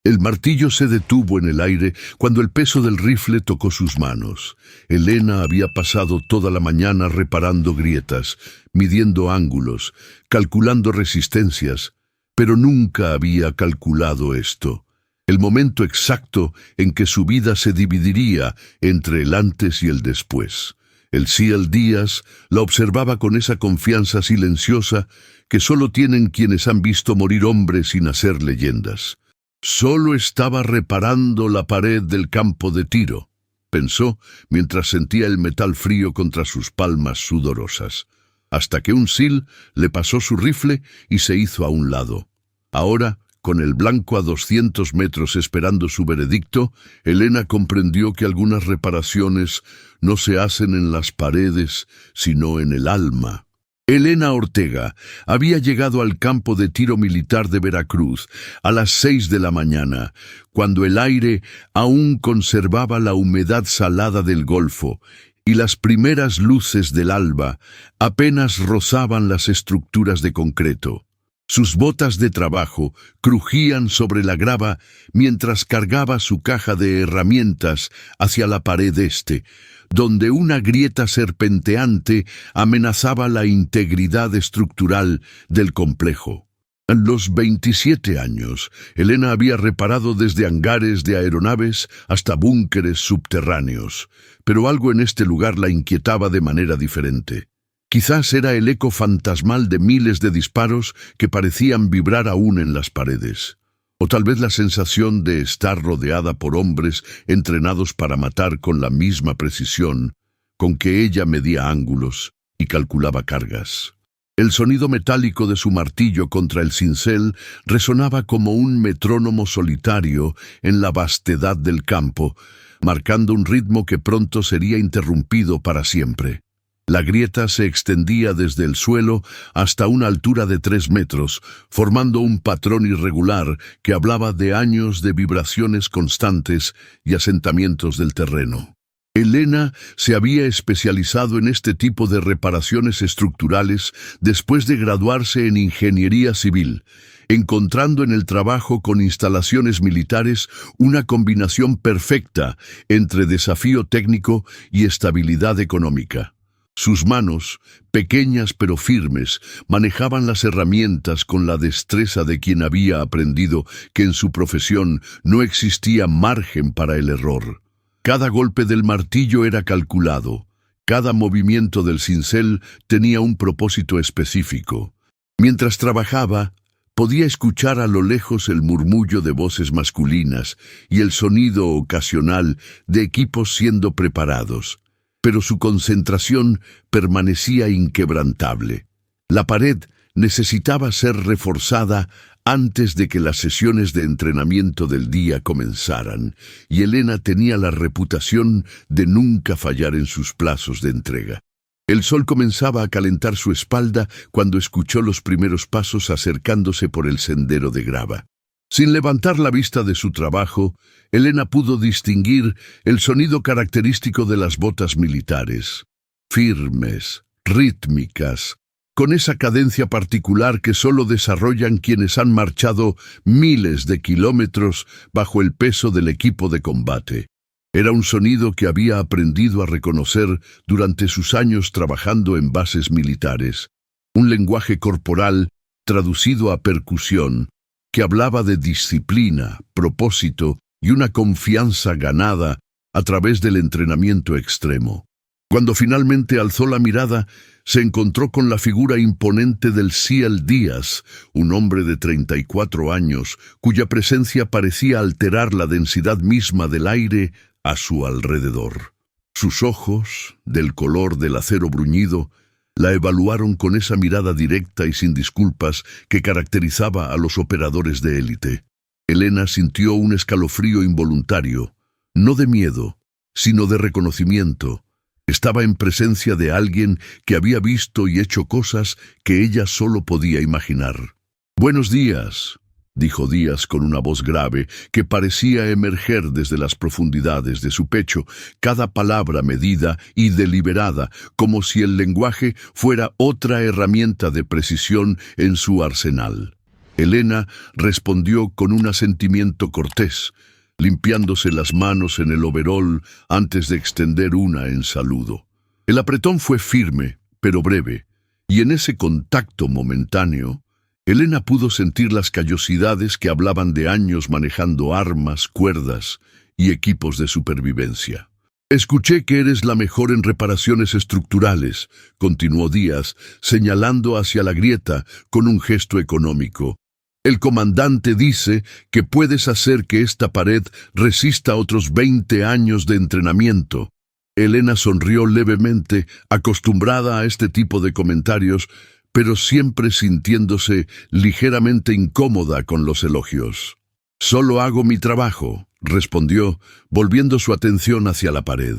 El martillo se detuvo en el aire cuando el peso del rifle tocó sus manos. Elena había pasado toda la mañana reparando grietas, midiendo ángulos, calculando resistencias, pero nunca había calculado esto: el momento exacto en que su vida se dividiría entre el antes y el después. El Seal Díaz la observaba con esa confianza silenciosa que solo tienen quienes han visto morir hombres sin hacer leyendas. Solo estaba reparando la pared del campo de tiro, pensó mientras sentía el metal frío contra sus palmas sudorosas, hasta que un SEAL le pasó su rifle y se hizo a un lado. Ahora, con el blanco a 200 metros esperando su veredicto, Elena comprendió que algunas reparaciones no se hacen en las paredes, sino en el alma. Elena Ortega había llegado al campo de tiro militar de Veracruz a las 6 de la mañana, cuando el aire aún conservaba la humedad salada del Golfo y las primeras luces del alba apenas rozaban las estructuras de concreto. Sus botas de trabajo crujían sobre la grava mientras cargaba su caja de herramientas hacia la pared este, donde una grieta serpenteante amenazaba la integridad estructural del complejo. A los 27 años, Elena había reparado desde hangares de aeronaves hasta búnkeres subterráneos, pero algo en este lugar la inquietaba de manera diferente. Quizás era el eco fantasmal de miles de disparos que parecían vibrar aún en las paredes. O tal vez la sensación de estar rodeada por hombres entrenados para matar con la misma precisión con que ella medía ángulos y calculaba cargas. El sonido metálico de su martillo contra el cincel resonaba como un metrónomo solitario en la vastedad del campo, marcando un ritmo que pronto sería interrumpido para siempre. La grieta se extendía desde el suelo hasta una altura de 3 metros, formando un patrón irregular que hablaba de años de vibraciones constantes y asentamientos del terreno. Elena se había especializado en este tipo de reparaciones estructurales después de graduarse en ingeniería civil, encontrando en el trabajo con instalaciones militares una combinación perfecta entre desafío técnico y estabilidad económica. Sus manos, pequeñas pero firmes, manejaban las herramientas con la destreza de quien había aprendido que en su profesión no existía margen para el error. Cada golpe del martillo era calculado, cada movimiento del cincel tenía un propósito específico. Mientras trabajaba, podía escuchar a lo lejos el murmullo de voces masculinas y el sonido ocasional de equipos siendo preparados. Pero su concentración permanecía inquebrantable. La pared necesitaba ser reforzada antes de que las sesiones de entrenamiento del día comenzaran, y Elena tenía la reputación de nunca fallar en sus plazos de entrega. El sol comenzaba a calentar su espalda cuando escuchó los primeros pasos acercándose por el sendero de grava. Sin levantar la vista de su trabajo, Elena pudo distinguir el sonido característico de las botas militares, firmes, rítmicas, con esa cadencia particular que solo desarrollan quienes han marchado miles de kilómetros bajo el peso del equipo de combate. Era un sonido que había aprendido a reconocer durante sus años trabajando en bases militares, un lenguaje corporal traducido a percusión, que hablaba de disciplina, propósito y una confianza ganada a través del entrenamiento extremo. Cuando finalmente alzó la mirada, se encontró con la figura imponente del SEAL Díaz, un hombre de 34 años, cuya presencia parecía alterar la densidad misma del aire a su alrededor. Sus ojos, del color del acero bruñido, la evaluaron con esa mirada directa y sin disculpas que caracterizaba a los operadores de élite. Elena sintió un escalofrío involuntario, no de miedo, sino de reconocimiento. Estaba en presencia de alguien que había visto y hecho cosas que ella solo podía imaginar. «Buenos días», dijo Díaz con una voz grave que parecía emerger desde las profundidades de su pecho, cada palabra medida y deliberada, como si el lenguaje fuera otra herramienta de precisión en su arsenal. Elena respondió con un asentimiento cortés, limpiándose las manos en el overol antes de extender una en saludo. El apretón fue firme, pero breve, y en ese contacto momentáneo, Elena pudo sentir las callosidades que hablaban de años manejando armas, cuerdas y equipos de supervivencia. «Escuché que eres la mejor en reparaciones estructurales», continuó Díaz, señalando hacia la grieta con un gesto económico. «El comandante dice que puedes hacer que esta pared resista otros 20 años de entrenamiento». Elena sonrió levemente, acostumbrada a este tipo de comentarios, pero siempre sintiéndose ligeramente incómoda con los elogios. «Solo hago mi trabajo», respondió, volviendo su atención hacia la pared.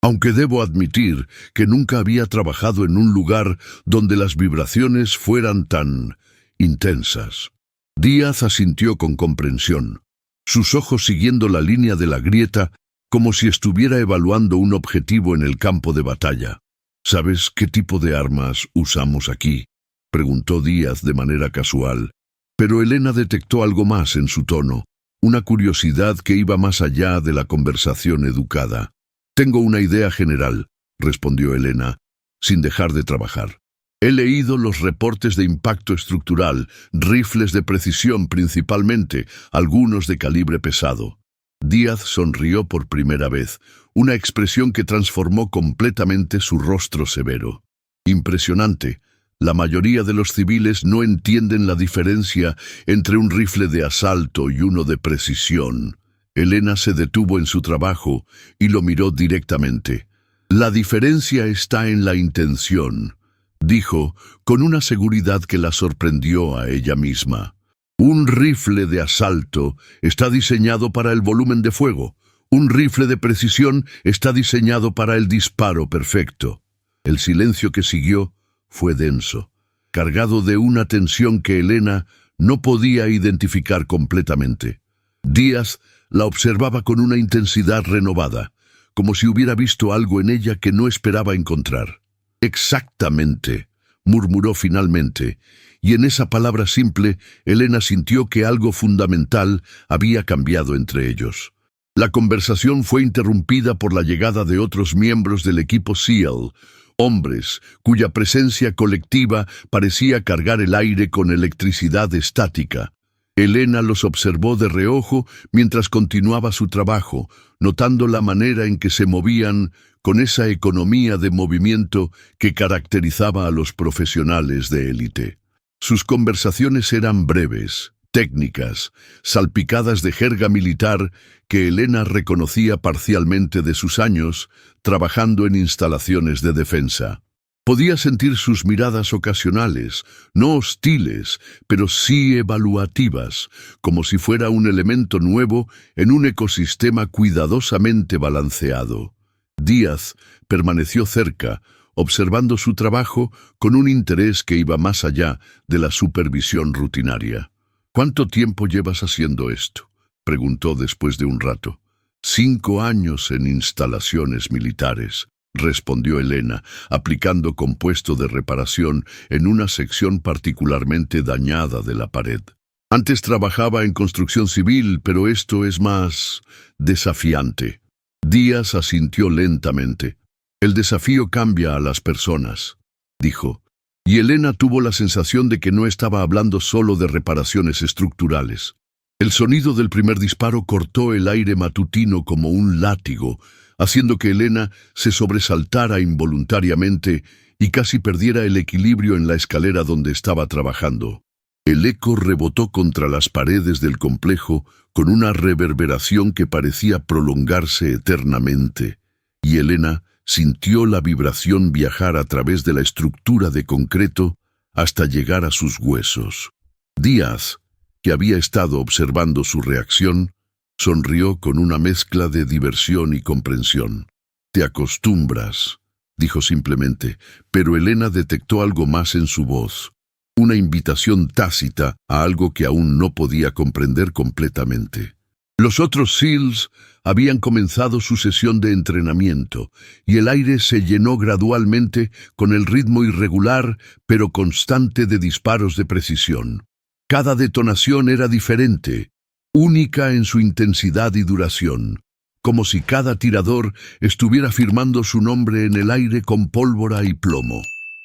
Aunque debo admitir que nunca había trabajado en un lugar donde las vibraciones fueran tan intensas. Díaz asintió con comprensión, sus ojos siguiendo la línea de la grieta como si estuviera evaluando un objetivo en el campo de batalla. «¿Sabes qué tipo de armas usamos aquí?», preguntó Díaz de manera casual, pero Elena detectó algo más en su tono, una curiosidad que iba más allá de la conversación educada. «Tengo una idea general», respondió Elena, sin dejar de trabajar. «He leído los reportes de impacto estructural, rifles de precisión principalmente, algunos de calibre pesado». Díaz sonrió por primera vez, una expresión que transformó completamente su rostro severo. «Impresionante. La mayoría de los civiles no entienden la diferencia entre un rifle de asalto y uno de precisión». Elena se detuvo en su trabajo y lo miró directamente. «La diferencia está en la intención», dijo, con una seguridad que la sorprendió a ella misma. «Un rifle de asalto está diseñado para el volumen de fuego. Un rifle de precisión está diseñado para el disparo perfecto». El silencio que siguió fue denso, cargado de una tensión que Elena no podía identificar completamente. Díaz la observaba con una intensidad renovada, como si hubiera visto algo en ella que no esperaba encontrar. «Exactamente», murmuró finalmente, y en esa palabra simple, Elena sintió que algo fundamental había cambiado entre ellos. La conversación fue interrumpida por la llegada de otros miembros del equipo SEAL, hombres cuya presencia colectiva parecía cargar el aire con electricidad estática. Elena los observó de reojo mientras continuaba su trabajo, notando la manera en que se movían con esa economía de movimiento que caracterizaba a los profesionales de élite. Sus conversaciones eran breves, técnicas, salpicadas de jerga militar que Elena reconocía parcialmente de sus años trabajando en instalaciones de defensa. Podía sentir sus miradas ocasionales, no hostiles, pero sí evaluativas, como si fuera un elemento nuevo en un ecosistema cuidadosamente balanceado. Díaz permaneció cerca, observando su trabajo con un interés que iba más allá de la supervisión rutinaria. «¿Cuánto tiempo llevas haciendo esto?», preguntó después de un rato. 5 años en instalaciones militares», respondió Elena, aplicando compuesto de reparación en una sección particularmente dañada de la pared. «Antes trabajaba en construcción civil, pero esto es más desafiante». Díaz asintió lentamente. «El desafío cambia a las personas», dijo, y Elena tuvo la sensación de que no estaba hablando solo de reparaciones estructurales. El sonido del primer disparo cortó el aire matutino como un látigo, haciendo que Elena se sobresaltara involuntariamente y casi perdiera el equilibrio en la escalera donde estaba trabajando. El eco rebotó contra las paredes del complejo con una reverberación que parecía prolongarse eternamente, y Elena sintió la vibración viajar a través de la estructura de concreto hasta llegar a sus huesos. Díaz, que había estado observando su reacción, sonrió con una mezcla de diversión y comprensión. «Te acostumbras», dijo simplemente, pero Elena detectó algo más en su voz, una invitación tácita a algo que aún no podía comprender completamente. Los otros SEALs habían comenzado su sesión de entrenamiento, y el aire se llenó gradualmente con el ritmo irregular pero constante de disparos de precisión. Cada detonación era diferente, única en su intensidad y duración, como si cada tirador estuviera firmando su nombre en el aire con pólvora y plomo.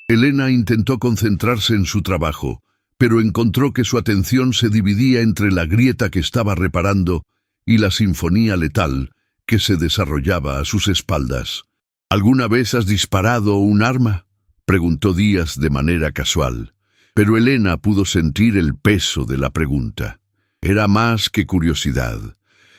Elena intentó concentrarse en su trabajo, pero encontró que su atención se dividía entre la grieta que estaba reparando y la sinfonía letal que se desarrollaba a sus espaldas. ¿Alguna vez has disparado un arma?, preguntó Díaz de manera casual. Pero Elena pudo sentir el peso de la pregunta. Era más que curiosidad.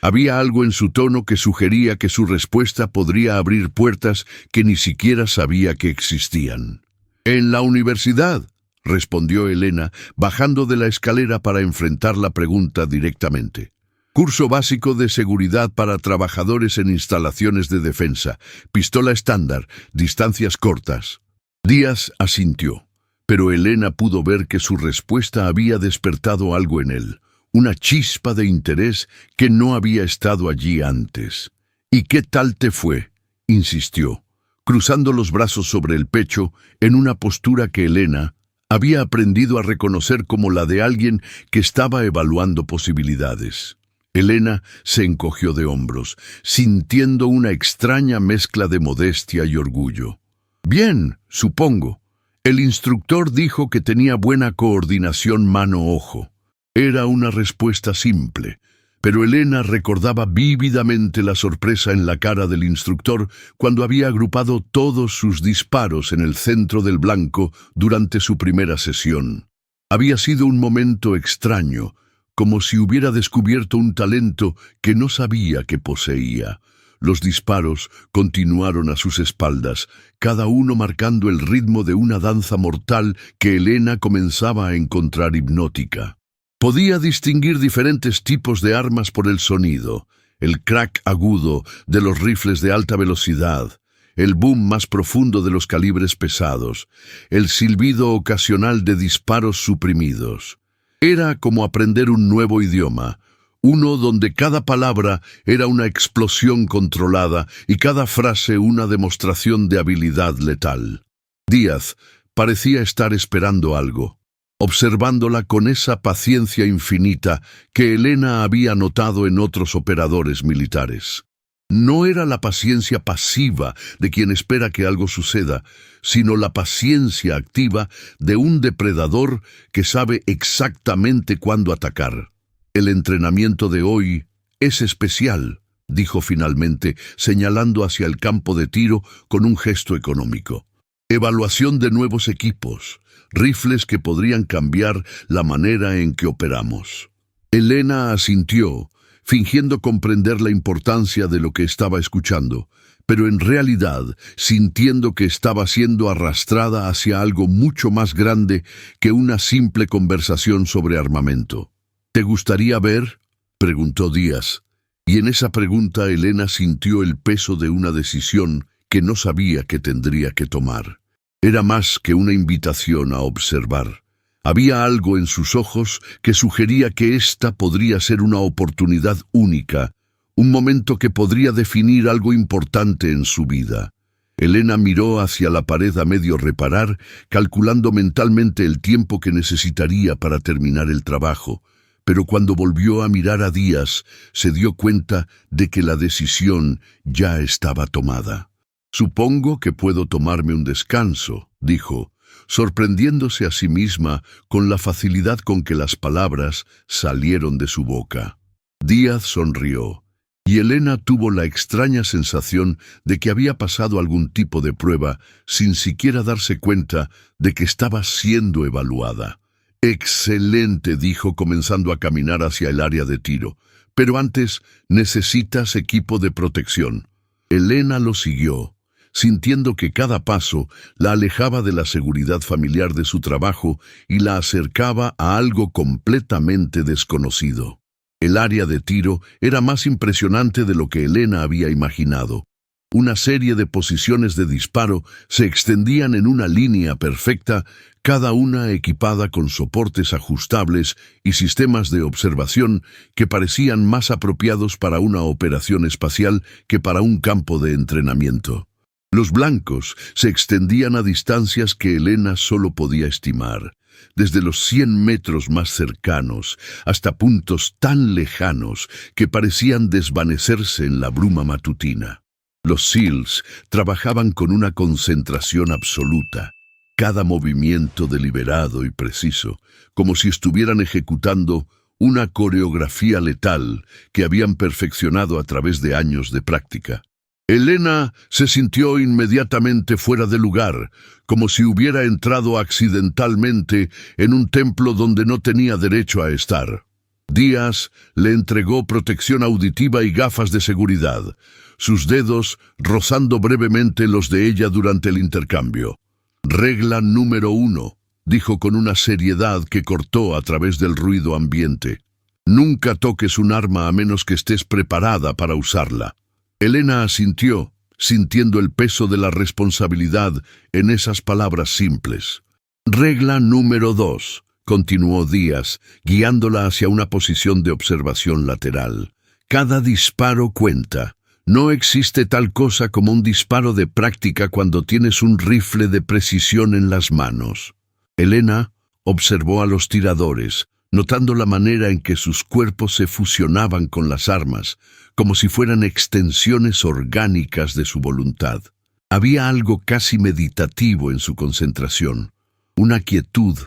Había algo en su tono que sugería que su respuesta podría abrir puertas que ni siquiera sabía que existían. «En la universidad», respondió Elena, bajando de la escalera para enfrentar la pregunta directamente. «Curso básico de seguridad para trabajadores en instalaciones de defensa. Pistola estándar, distancias cortas». Díaz asintió, pero Elena pudo ver que su respuesta había despertado algo en él, una chispa de interés que no había estado allí antes. «¿Y qué tal te fue?», insistió, cruzando los brazos sobre el pecho en una postura que Elena había aprendido a reconocer como la de alguien que estaba evaluando posibilidades. Elena se encogió de hombros, sintiendo una extraña mezcla de modestia y orgullo. «Bien, supongo. El instructor dijo que tenía buena coordinación mano-ojo». Era una respuesta simple, pero Elena recordaba vívidamente la sorpresa en la cara del instructor cuando había agrupado todos sus disparos en el centro del blanco durante su primera sesión. Había sido un momento extraño, como si hubiera descubierto un talento que no sabía que poseía. Los disparos continuaron a sus espaldas, cada uno marcando el ritmo de una danza mortal que Elena comenzaba a encontrar hipnótica. Podía distinguir diferentes tipos de armas por el sonido, el crack agudo de los rifles de alta velocidad, el boom más profundo de los calibres pesados, el silbido ocasional de disparos suprimidos. Era como aprender un nuevo idioma, uno donde cada palabra era una explosión controlada y cada frase una demostración de habilidad letal. Díaz parecía estar esperando algo, observándola con esa paciencia infinita que Elena había notado en otros operadores militares. No era la paciencia pasiva de quien espera que algo suceda, sino la paciencia activa de un depredador que sabe exactamente cuándo atacar. «El entrenamiento de hoy es especial», dijo finalmente, señalando hacia el campo de tiro con un gesto económico. «Evaluación de nuevos equipos, rifles que podrían cambiar la manera en que operamos». Elena asintió, fingiendo comprender la importancia de lo que estaba escuchando, pero en realidad sintiendo que estaba siendo arrastrada hacia algo mucho más grande que una simple conversación sobre armamento. «¿Te gustaría ver?», preguntó Díaz, y en esa pregunta Elena sintió el peso de una decisión que no sabía que tendría que tomar. Era más que una invitación a observar. Había algo en sus ojos que sugería que esta podría ser una oportunidad única, un momento que podría definir algo importante en su vida. Elena miró hacia la pared a medio reparar, calculando mentalmente el tiempo que necesitaría para terminar el trabajo, pero cuando volvió a mirar a Díaz, se dio cuenta de que la decisión ya estaba tomada. «Supongo que puedo tomarme un descanso», dijo, sorprendiéndose a sí misma con la facilidad con que las palabras salieron de su boca. Díaz sonrió, y Elena tuvo la extraña sensación de que había pasado algún tipo de prueba sin siquiera darse cuenta de que estaba siendo evaluada. «Excelente», dijo, comenzando a caminar hacia el área de tiro. «Pero antes necesitas equipo de protección». Elena lo siguió, sintiendo que cada paso la alejaba de la seguridad familiar de su trabajo y la acercaba a algo completamente desconocido. El área de tiro era más impresionante de lo que Elena había imaginado. Una serie de posiciones de disparo se extendían en una línea perfecta, cada una equipada con soportes ajustables y sistemas de observación que parecían más apropiados para una operación espacial que para un campo de entrenamiento. Los blancos se extendían a distancias que Elena solo podía estimar, desde los 100 metros más cercanos hasta puntos tan lejanos que parecían desvanecerse en la bruma matutina. Los SEALs trabajaban con una concentración absoluta, cada movimiento deliberado y preciso, como si estuvieran ejecutando una coreografía letal que habían perfeccionado a través de años de práctica. Elena se sintió inmediatamente fuera de lugar, como si hubiera entrado accidentalmente en un templo donde no tenía derecho a estar. Díaz le entregó protección auditiva y gafas de seguridad, sus dedos rozando brevemente los de ella durante el intercambio. Regla número 1, dijo con una seriedad que cortó a través del ruido ambiente. Nunca toques un arma a menos que estés preparada para usarla. Elena asintió, sintiendo el peso de la responsabilidad en esas palabras simples. Regla número 2, continuó Díaz, guiándola hacia una posición de observación lateral. Cada disparo cuenta. No existe tal cosa como un disparo de práctica cuando tienes un rifle de precisión en las manos. Elena observó a los tiradores, notando la manera en que sus cuerpos se fusionaban con las armas, como si fueran extensiones orgánicas de su voluntad. Había algo casi meditativo en su concentración, una quietud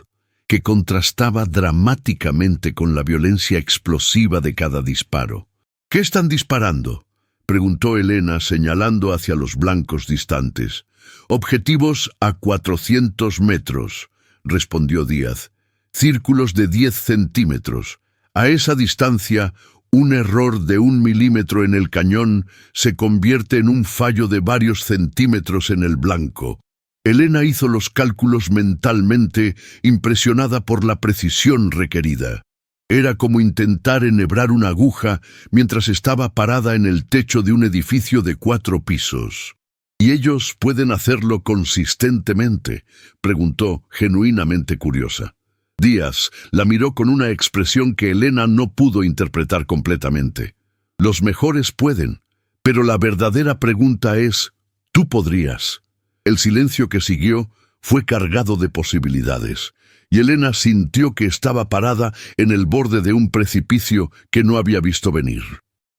que contrastaba dramáticamente con la violencia explosiva de cada disparo. ¿Qué están disparando?, preguntó Elena señalando hacia los blancos distantes. Objetivos a 400 metros, respondió Díaz. Círculos de 10 centímetros. A esa distancia, un error de 1 milímetro en el cañón se convierte en un fallo de varios centímetros en el blanco. Elena hizo los cálculos mentalmente, impresionada por la precisión requerida. Era como intentar enhebrar una aguja mientras estaba parada en el techo de un edificio de 4 pisos. ¿Y ellos pueden hacerlo consistentemente?, preguntó, genuinamente curiosa. Díaz la miró con una expresión que Elena no pudo interpretar completamente. Los mejores pueden, pero la verdadera pregunta es, ¿tú podrías? El silencio que siguió fue cargado de posibilidades, y Elena sintió que estaba parada en el borde de un precipicio que no había visto venir.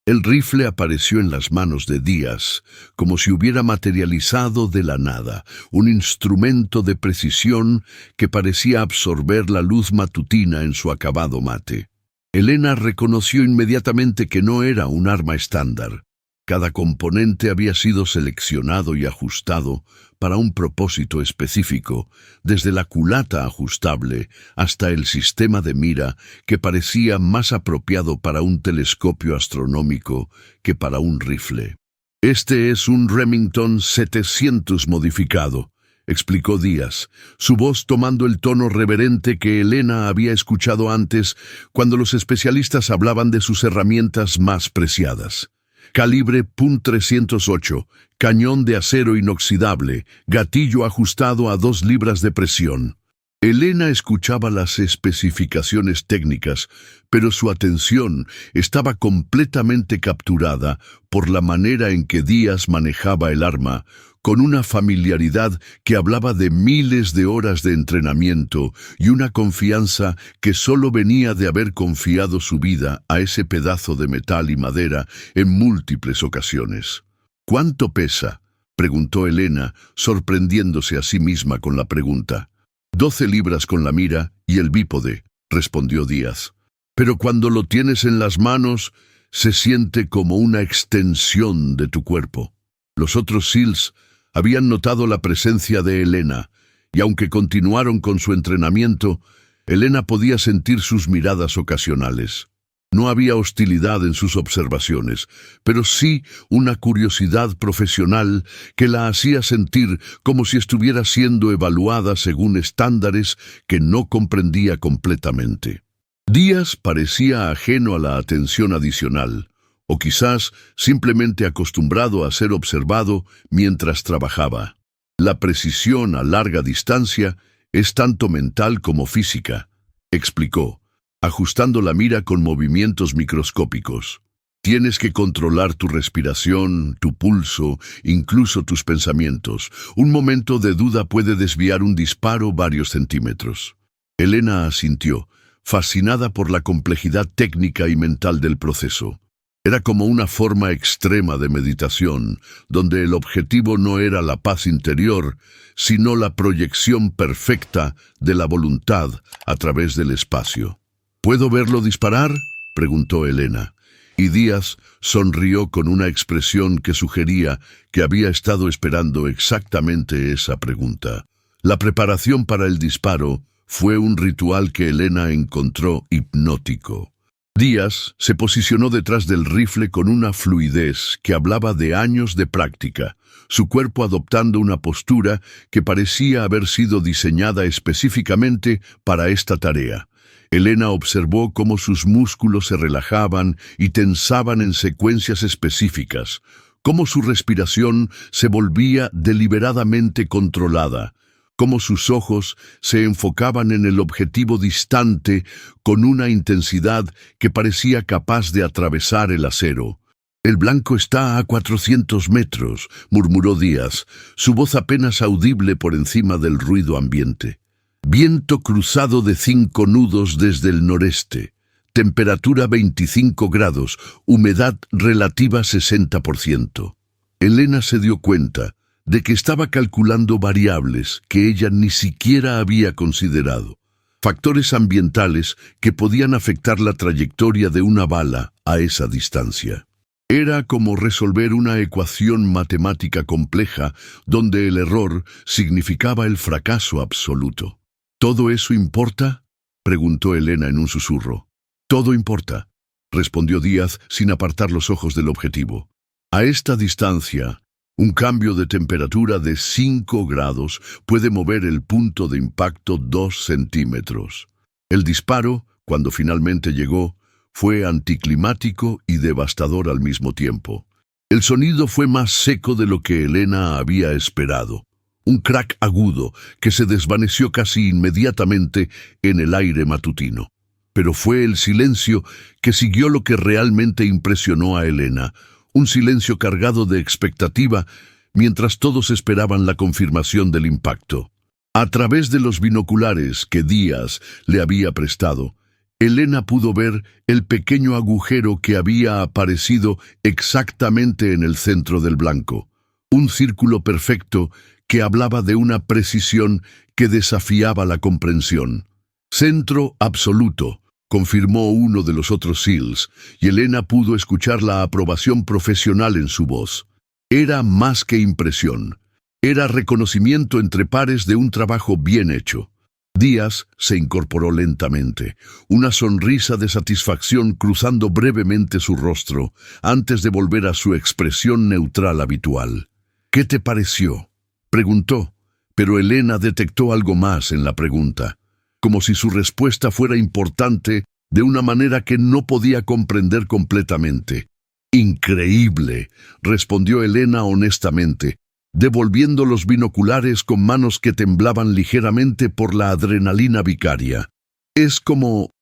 El rifle apareció en las manos de Díaz, como si hubiera materializado de la nada, un instrumento de precisión que parecía absorber la luz matutina en su acabado mate. Elena reconoció inmediatamente que no era un arma estándar. Cada componente había sido seleccionado y ajustado para un propósito específico, desde la culata ajustable hasta el sistema de mira que parecía más apropiado para un telescopio astronómico que para un rifle. Este es un Remington 700 modificado, explicó Díaz, su voz tomando el tono reverente que Elena había escuchado antes cuando los especialistas hablaban de sus herramientas más preciadas. Calibre .308, cañón de acero inoxidable, gatillo ajustado a 2 libras de presión. Elena escuchaba las especificaciones técnicas, pero su atención estaba completamente capturada por la manera en que Díaz manejaba el arma, con una familiaridad que hablaba de miles de horas de entrenamiento y una confianza que solo venía de haber confiado su vida a ese pedazo de metal y madera en múltiples ocasiones. ¿Cuánto pesa?, preguntó Elena, sorprendiéndose a sí misma con la pregunta. 12 libras con la mira y el bípode, respondió Díaz. Pero cuando lo tienes en las manos, se siente como una extensión de tu cuerpo. Los otros SEALs habían notado la presencia de Elena, y aunque continuaron con su entrenamiento, Elena podía sentir sus miradas ocasionales. No había hostilidad en sus observaciones, pero sí una curiosidad profesional que la hacía sentir como si estuviera siendo evaluada según estándares que no comprendía completamente. Díaz parecía ajeno a la atención adicional, o quizás simplemente acostumbrado a ser observado mientras trabajaba. La precisión a larga distancia es tanto mental como física, explicó, ajustando la mira con movimientos microscópicos. Tienes que controlar tu respiración, tu pulso, incluso tus pensamientos. Un momento de duda puede desviar un disparo varios centímetros. Elena asintió, fascinada por la complejidad técnica y mental del proceso. Era como una forma extrema de meditación, donde el objetivo no era la paz interior, sino la proyección perfecta de la voluntad a través del espacio. ¿Puedo verlo disparar?, preguntó Elena, y Díaz sonrió con una expresión que sugería que había estado esperando exactamente esa pregunta. La preparación para el disparo fue un ritual que Elena encontró hipnótico. Díaz se posicionó detrás del rifle con una fluidez que hablaba de años de práctica, su cuerpo adoptando una postura que parecía haber sido diseñada específicamente para esta tarea. Elena observó cómo sus músculos se relajaban y tensaban en secuencias específicas, cómo su respiración se volvía deliberadamente controlada, cómo sus ojos se enfocaban en el objetivo distante con una intensidad que parecía capaz de atravesar el acero. «El blanco está a 400 metros», murmuró Díaz, su voz apenas audible por encima del ruido ambiente. «Viento cruzado de 5 nudos desde el noreste. Temperatura 25 grados, humedad relativa 60%. Elena se dio cuenta de que estaba calculando variables que ella ni siquiera había considerado, factores ambientales que podían afectar la trayectoria de una bala a esa distancia. Era como resolver una ecuación matemática compleja donde el error significaba el fracaso absoluto. ¿Todo eso importa?, preguntó Elena en un susurro. «Todo importa», respondió Díaz sin apartar los ojos del objetivo. «A esta distancia, un cambio de temperatura de 5 grados puede mover el punto de impacto 2 centímetros. El disparo, cuando finalmente llegó, fue anticlimático y devastador al mismo tiempo. El sonido fue más seco de lo que Elena había esperado. Un crack agudo que se desvaneció casi inmediatamente en el aire matutino. Pero fue el silencio que siguió lo que realmente impresionó a Elena, un silencio cargado de expectativa mientras todos esperaban la confirmación del impacto. A través de los binoculares que Díaz le había prestado, Elena pudo ver el pequeño agujero que había aparecido exactamente en el centro del blanco, un círculo perfecto que hablaba de una precisión que desafiaba la comprensión. «Centro absoluto», confirmó uno de los otros SEALs, y Elena pudo escuchar la aprobación profesional en su voz. Era más que impresión. Era reconocimiento entre pares de un trabajo bien hecho. Díaz se incorporó lentamente, una sonrisa de satisfacción cruzando brevemente su rostro, antes de volver a su expresión neutral habitual. «¿Qué te pareció?», preguntó, pero Elena detectó algo más en la pregunta, como si su respuesta fuera importante de una manera que no podía comprender completamente. «Increíble», respondió Elena honestamente, devolviendo los binoculares con manos que temblaban ligeramente por la adrenalina vicaria. «Es como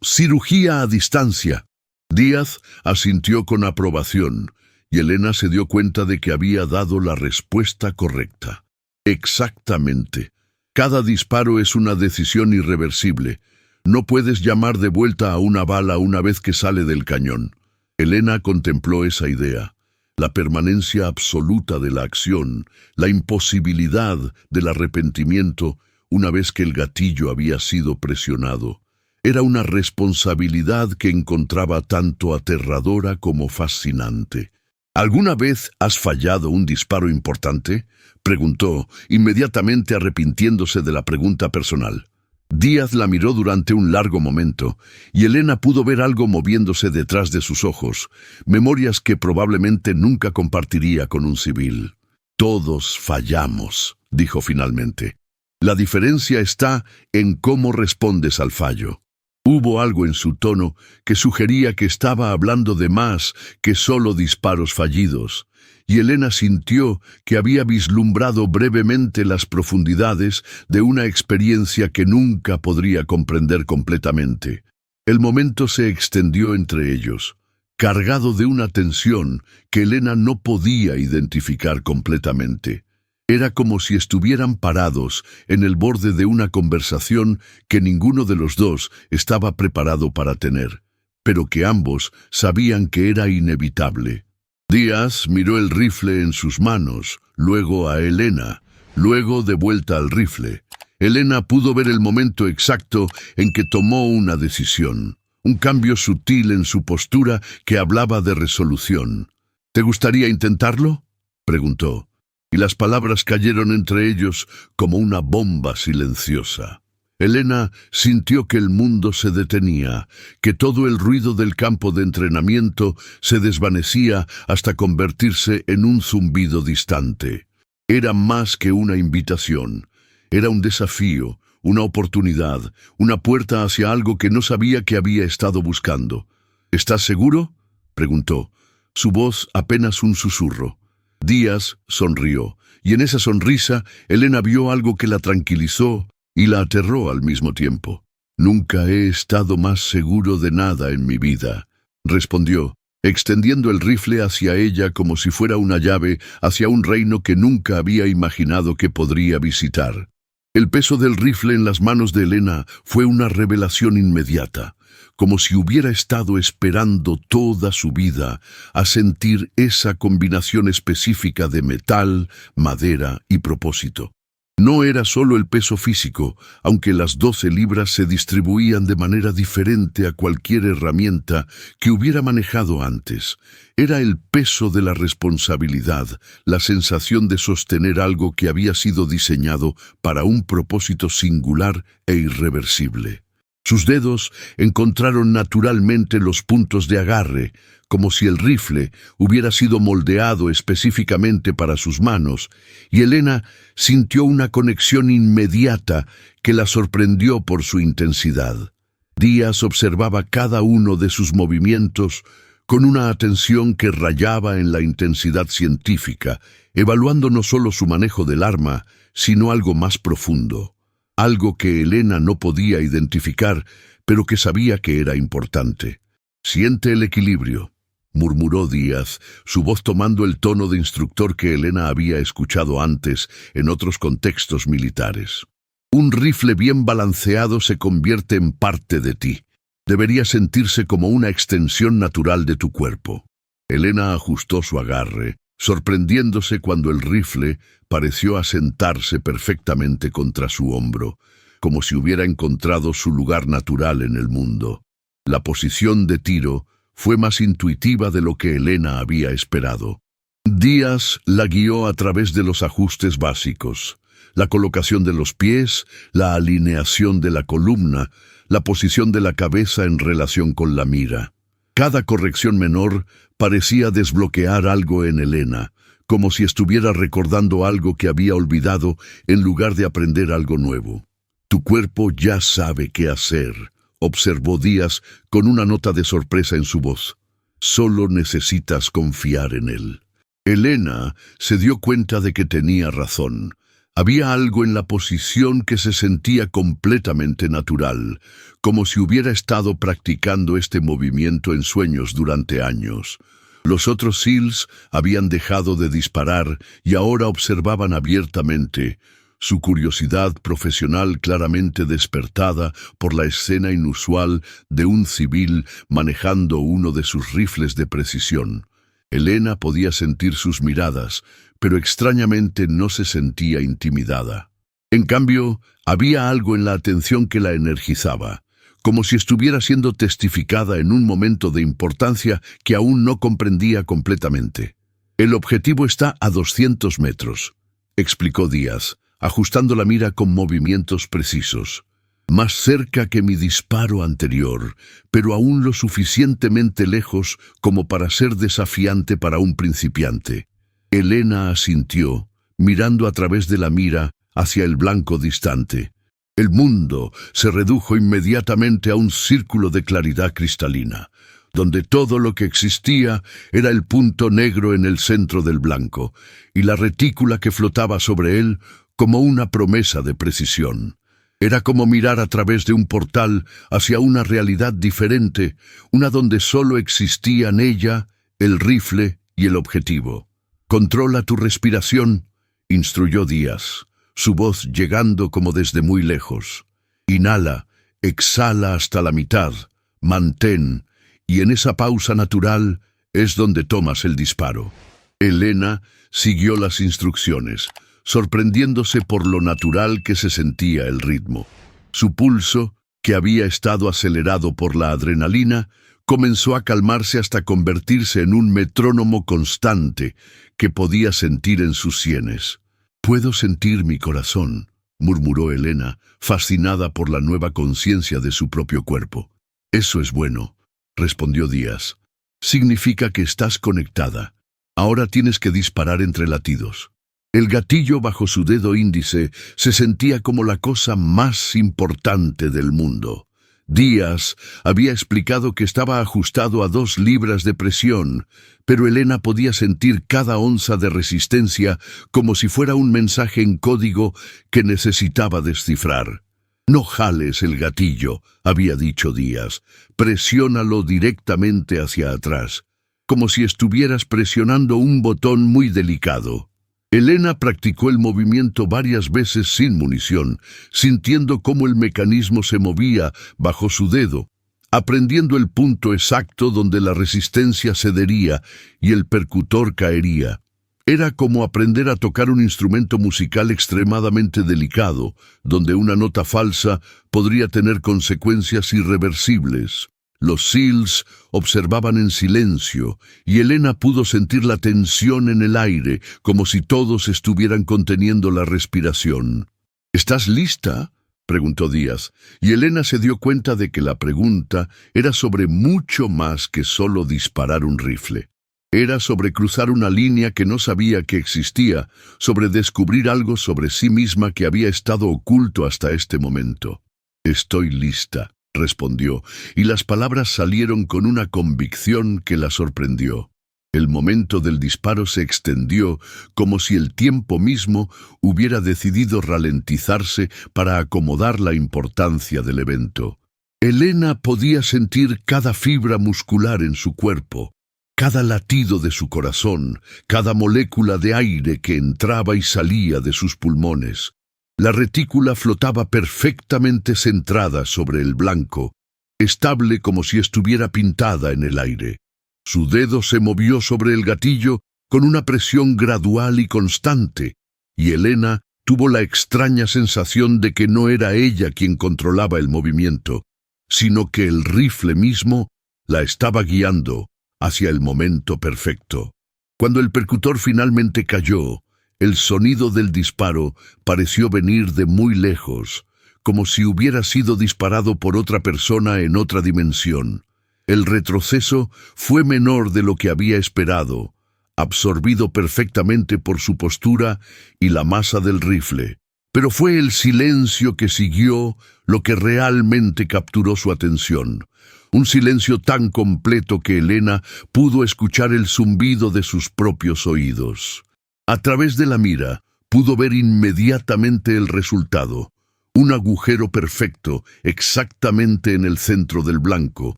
cirugía a distancia». Díaz asintió con aprobación, y Elena se dio cuenta de que había dado la respuesta correcta. «Exactamente. Cada disparo es una decisión irreversible. No puedes llamar de vuelta a una bala una vez que sale del cañón». Elena contempló esa idea. La permanencia absoluta de la acción, la imposibilidad del arrepentimiento una vez que el gatillo había sido presionado. Era una responsabilidad que encontraba tanto aterradora como fascinante. «¿Alguna vez has fallado un disparo importante?», preguntó, inmediatamente arrepintiéndose de la pregunta personal. Díaz la miró durante un largo momento, y Elena pudo ver algo moviéndose detrás de sus ojos, memorias que probablemente nunca compartiría con un civil. «Todos fallamos», dijo finalmente. «La diferencia está en cómo respondes al fallo». Hubo algo en su tono que sugería que estaba hablando de más que solo disparos fallidos, y Elena sintió que había vislumbrado brevemente las profundidades de una experiencia que nunca podría comprender completamente. El momento se extendió entre ellos, cargado de una tensión que Elena no podía identificar completamente. Era como si estuvieran parados en el borde de una conversación que ninguno de los dos estaba preparado para tener, pero que ambos sabían que era inevitable. Díaz miró el rifle en sus manos, luego a Elena, luego de vuelta al rifle. Elena pudo ver el momento exacto en que tomó una decisión, un cambio sutil en su postura que hablaba de resolución. «¿Te gustaría intentarlo?», preguntó, y las palabras cayeron entre ellos como una bomba silenciosa. Elena sintió que el mundo se detenía, que todo el ruido del campo de entrenamiento se desvanecía hasta convertirse en un zumbido distante. Era más que una invitación, era un desafío, una oportunidad, una puerta hacia algo que no sabía que había estado buscando. «¿Estás seguro?», preguntó, su voz apenas un susurro. Díaz sonrió, y en esa sonrisa Elena vio algo que la tranquilizó y la aterró al mismo tiempo. «Nunca he estado más seguro de nada en mi vida», respondió, extendiendo el rifle hacia ella como si fuera una llave hacia un reino que nunca había imaginado que podría visitar. El peso del rifle en las manos de Elena fue una revelación inmediata, como si hubiera estado esperando toda su vida a sentir esa combinación específica de metal, madera y propósito. No era solo el peso físico, aunque las 12 libras se distribuían de manera diferente a cualquier herramienta que hubiera manejado antes. Era el peso de la responsabilidad, la sensación de sostener algo que había sido diseñado para un propósito singular e irreversible. Sus dedos encontraron naturalmente los puntos de agarre, como si el rifle hubiera sido moldeado específicamente para sus manos, y Elena sintió una conexión inmediata que la sorprendió por su intensidad. Díaz observaba cada uno de sus movimientos con una atención que rayaba en la intensidad científica, evaluando no solo su manejo del arma, sino algo más profundo. Algo que Elena no podía identificar, pero que sabía que era importante. «Siente el equilibrio», murmuró Díaz, su voz tomando el tono de instructor que Elena había escuchado antes en otros contextos militares. «Un rifle bien balanceado se convierte en parte de ti. Debería sentirse como una extensión natural de tu cuerpo». Elena ajustó su agarre, sorprendiéndose cuando el rifle pareció asentarse perfectamente contra su hombro, como si hubiera encontrado su lugar natural en el mundo. La posición de tiro fue más intuitiva de lo que Elena había esperado. Díaz la guió a través de los ajustes básicos, la colocación de los pies, la alineación de la columna, la posición de la cabeza en relación con la mira. Cada corrección menor parecía desbloquear algo en Elena, como si estuviera recordando algo que había olvidado en lugar de aprender algo nuevo. «Tu cuerpo ya sabe qué hacer», observó Díaz con una nota de sorpresa en su voz. «Solo necesitas confiar en él». Elena se dio cuenta de que tenía razón. Había algo en la posición que se sentía completamente natural, como si hubiera estado practicando este movimiento en sueños durante años. Los otros SEALs habían dejado de disparar y ahora observaban abiertamente, su curiosidad profesional claramente despertada por la escena inusual de un civil manejando uno de sus rifles de precisión. Elena podía sentir sus miradas, pero extrañamente no se sentía intimidada. En cambio, había algo en la atención que la energizaba, como si estuviera siendo testificada en un momento de importancia que aún no comprendía completamente. «El objetivo está a 200 metros», explicó Díaz, ajustando la mira con movimientos precisos. «Más cerca que mi disparo anterior, pero aún lo suficientemente lejos como para ser desafiante para un principiante». Elena asintió, mirando a través de la mira hacia el blanco distante. El mundo se redujo inmediatamente a un círculo de claridad cristalina, donde todo lo que existía era el punto negro en el centro del blanco, y la retícula que flotaba sobre él como una promesa de precisión. Era como mirar a través de un portal hacia una realidad diferente, una donde solo existían ella, el rifle y el objetivo. «Controla tu respiración instruyó Díaz, su voz llegando como desde muy lejos. Inhala, exhala hasta la mitad, mantén, y en esa pausa natural es donde tomas el disparo. Elena siguió las instrucciones, sorprendiéndose por lo natural que se sentía el ritmo. Su pulso, que había estado acelerado por la adrenalina, comenzó a calmarse hasta convertirse en un metrónomo constante que podía sentir en sus sienes. «Puedo sentir mi corazón», murmuró Elena, fascinada por la nueva conciencia de su propio cuerpo. «Eso es bueno», respondió Díaz. «Significa que estás conectada. Ahora tienes que disparar entre latidos». El gatillo bajo su dedo índice se sentía como la cosa más importante del mundo. Díaz había explicado que estaba ajustado a 2 libras de presión, pero Elena podía sentir cada onza de resistencia como si fuera un mensaje en código que necesitaba descifrar. «No jales el gatillo», había dicho Díaz, «presiónalo directamente hacia atrás, como si estuvieras presionando un botón muy delicado». Elena practicó el movimiento varias veces sin munición, sintiendo cómo el mecanismo se movía bajo su dedo, aprendiendo el punto exacto donde la resistencia cedería y el percutor caería. Era como aprender a tocar un instrumento musical extremadamente delicado, donde una nota falsa podría tener consecuencias irreversibles. Los SEALs observaban en silencio, y Elena pudo sentir la tensión en el aire, como si todos estuvieran conteniendo la respiración. «¿Estás lista?», preguntó Díaz, y Elena se dio cuenta de que la pregunta era sobre mucho más que solo disparar un rifle. Era sobre cruzar una línea que no sabía que existía, sobre descubrir algo sobre sí misma que había estado oculto hasta este momento. «Estoy lista», respondió, y las palabras salieron con una convicción que la sorprendió. El momento del disparo se extendió como si el tiempo mismo hubiera decidido ralentizarse para acomodar la importancia del evento. Elena podía sentir cada fibra muscular en su cuerpo, cada latido de su corazón, cada molécula de aire que entraba y salía de sus pulmones. La retícula flotaba perfectamente centrada sobre el blanco, estable como si estuviera pintada en el aire. Su dedo se movió sobre el gatillo con una presión gradual y constante, y Elena tuvo la extraña sensación de que no era ella quien controlaba el movimiento, sino que el rifle mismo la estaba guiando hacia el momento perfecto. Cuando el percutor finalmente cayó, el sonido del disparo pareció venir de muy lejos, como si hubiera sido disparado por otra persona en otra dimensión. El retroceso fue menor de lo que había esperado, absorbido perfectamente por su postura y la masa del rifle. Pero fue el silencio que siguió lo que realmente capturó su atención. Un silencio tan completo que Elena pudo escuchar el zumbido de sus propios oídos. A través de la mira, pudo ver inmediatamente el resultado. Un agujero perfecto, exactamente en el centro del blanco,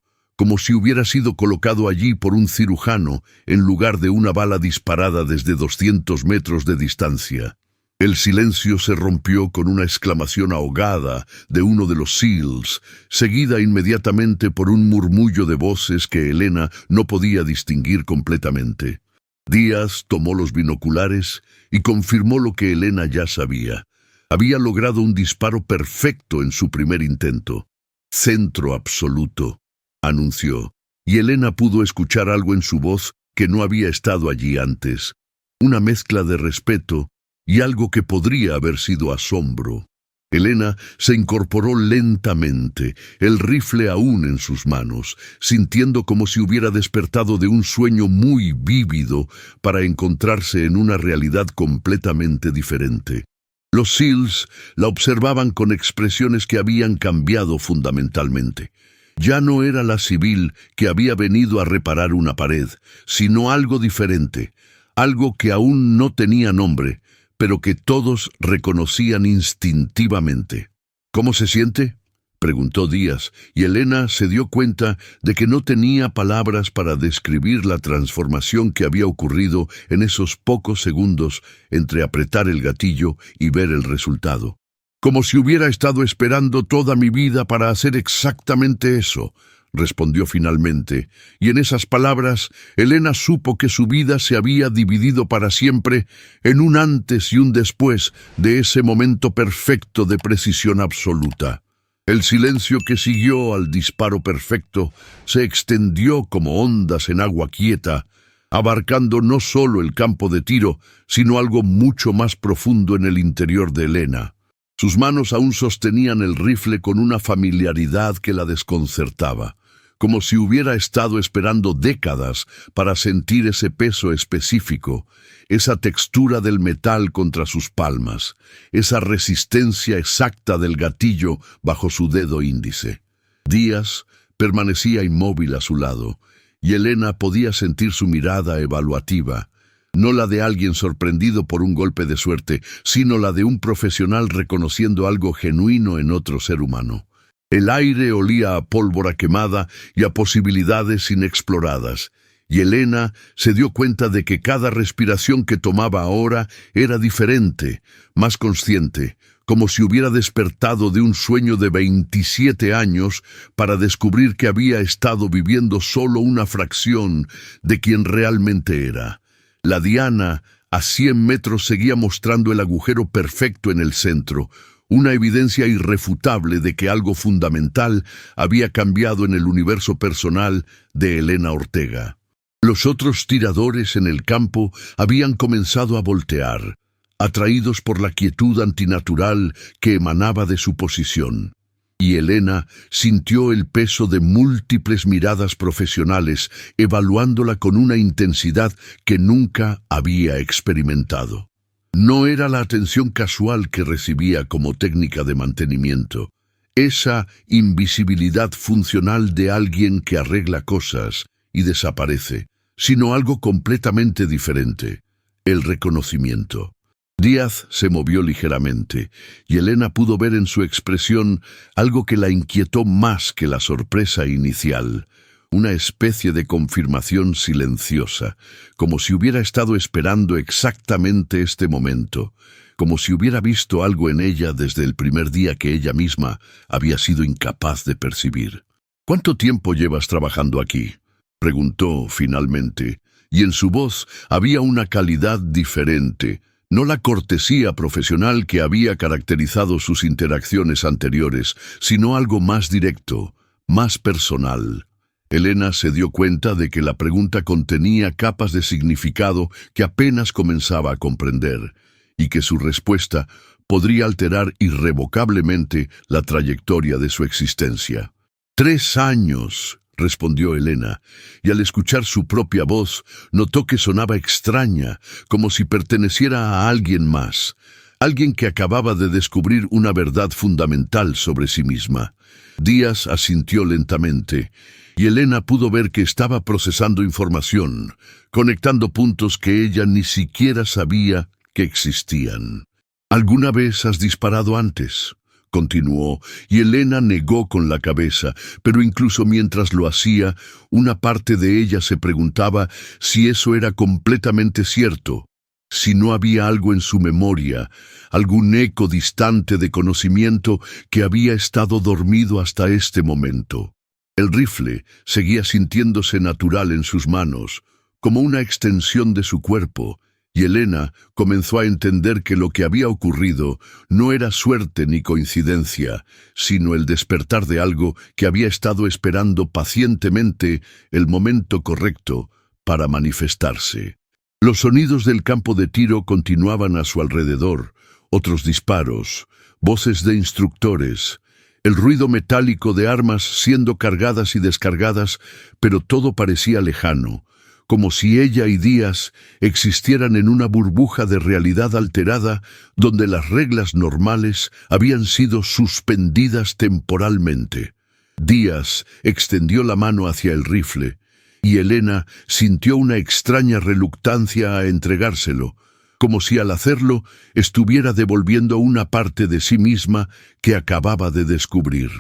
como si hubiera sido colocado allí por un cirujano en lugar de una bala disparada desde 200 metros de distancia. El silencio se rompió con una exclamación ahogada de uno de los SEALs, seguida inmediatamente por un murmullo de voces que Elena no podía distinguir completamente. Díaz tomó los binoculares y confirmó lo que Elena ya sabía. Había logrado un disparo perfecto en su primer intento. «Centro absoluto», anunció, y Elena pudo escuchar algo en su voz que no había estado allí antes. Una mezcla de respeto y algo que podría haber sido asombro. Elena se incorporó lentamente, el rifle aún en sus manos, sintiendo como si hubiera despertado de un sueño muy vívido para encontrarse en una realidad completamente diferente. Los SEALs la observaban con expresiones que habían cambiado fundamentalmente. Ya no era la civil que había venido a reparar una pared, sino algo diferente, algo que aún no tenía nombre, pero que todos reconocían instintivamente. «¿Cómo se siente?», preguntó Díaz, y Elena se dio cuenta de que no tenía palabras para describir la transformación que había ocurrido en esos pocos segundos entre apretar el gatillo y ver el resultado. «Como si hubiera estado esperando toda mi vida para hacer exactamente eso», respondió finalmente, y en esas palabras Elena supo que su vida se había dividido para siempre en un antes y un después de ese momento perfecto de precisión absoluta. El silencio que siguió al disparo perfecto se extendió como ondas en agua quieta, abarcando no solo el campo de tiro, sino algo mucho más profundo en el interior de Elena. Sus manos aún sostenían el rifle con una familiaridad que la desconcertaba, como si hubiera estado esperando décadas para sentir ese peso específico, esa textura del metal contra sus palmas, esa resistencia exacta del gatillo bajo su dedo índice. Díaz permanecía inmóvil a su lado, y Elena podía sentir su mirada evaluativa, no la de alguien sorprendido por un golpe de suerte, sino la de un profesional reconociendo algo genuino en otro ser humano. El aire olía a pólvora quemada y a posibilidades inexploradas, y Elena se dio cuenta de que cada respiración que tomaba ahora era diferente, más consciente, como si hubiera despertado de un sueño de 27 años para descubrir que había estado viviendo solo una fracción de quien realmente era. La diana a 100 metros seguía mostrando el agujero perfecto en el centro, una evidencia irrefutable de que algo fundamental había cambiado en el universo personal de Elena Ortega. Los otros tiradores en el campo habían comenzado a voltear, atraídos por la quietud antinatural que emanaba de su posición. Y Elena sintió el peso de múltiples miradas profesionales, evaluándola con una intensidad que nunca había experimentado. No era la atención casual que recibía como técnica de mantenimiento, esa invisibilidad funcional de alguien que arregla cosas y desaparece, sino algo completamente diferente, el reconocimiento. Díaz se movió ligeramente, y Elena pudo ver en su expresión algo que la inquietó más que la sorpresa inicial, una especie de confirmación silenciosa, como si hubiera estado esperando exactamente este momento, como si hubiera visto algo en ella desde el primer día que ella misma había sido incapaz de percibir. «¿Cuánto tiempo llevas trabajando aquí?», preguntó finalmente, y en su voz había una calidad diferente, no la cortesía profesional que había caracterizado sus interacciones anteriores, sino algo más directo, más personal. Elena se dio cuenta de que la pregunta contenía capas de significado que apenas comenzaba a comprender, y que su respuesta podría alterar irrevocablemente la trayectoria de su existencia. «3 años», respondió Elena, y al escuchar su propia voz, notó que sonaba extraña, como si perteneciera a alguien más, alguien que acababa de descubrir una verdad fundamental sobre sí misma. Díaz asintió lentamente, y Elena pudo ver que estaba procesando información, conectando puntos que ella ni siquiera sabía que existían. «¿Alguna vez has disparado antes?», continuó, y Elena negó con la cabeza, pero incluso mientras lo hacía, una parte de ella se preguntaba si eso era completamente cierto, si no había algo en su memoria, algún eco distante de conocimiento que había estado dormido hasta este momento. El rifle seguía sintiéndose natural en sus manos, como una extensión de su cuerpo, y Elena comenzó a entender que lo que había ocurrido no era suerte ni coincidencia, sino el despertar de algo que había estado esperando pacientemente el momento correcto para manifestarse. Los sonidos del campo de tiro continuaban a su alrededor, otros disparos, voces de instructores, el ruido metálico de armas siendo cargadas y descargadas, pero todo parecía lejano, como si ella y Díaz existieran en una burbuja de realidad alterada donde las reglas normales habían sido suspendidas temporalmente. Díaz extendió la mano hacia el rifle, y Elena sintió una extraña reluctancia a entregárselo, como si al hacerlo estuviera devolviendo una parte de sí misma que acababa de descubrir.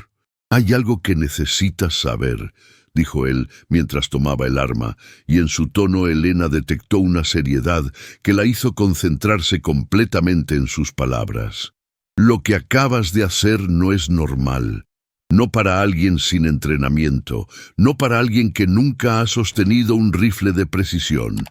Hay algo que necesitas saber, dijo él mientras tomaba el arma, y en su tono Elena detectó una seriedad que la hizo concentrarse completamente en sus palabras. Lo que acabas de hacer no es normal. No para alguien sin entrenamiento, no para alguien que nunca ha sostenido un rifle de precisión.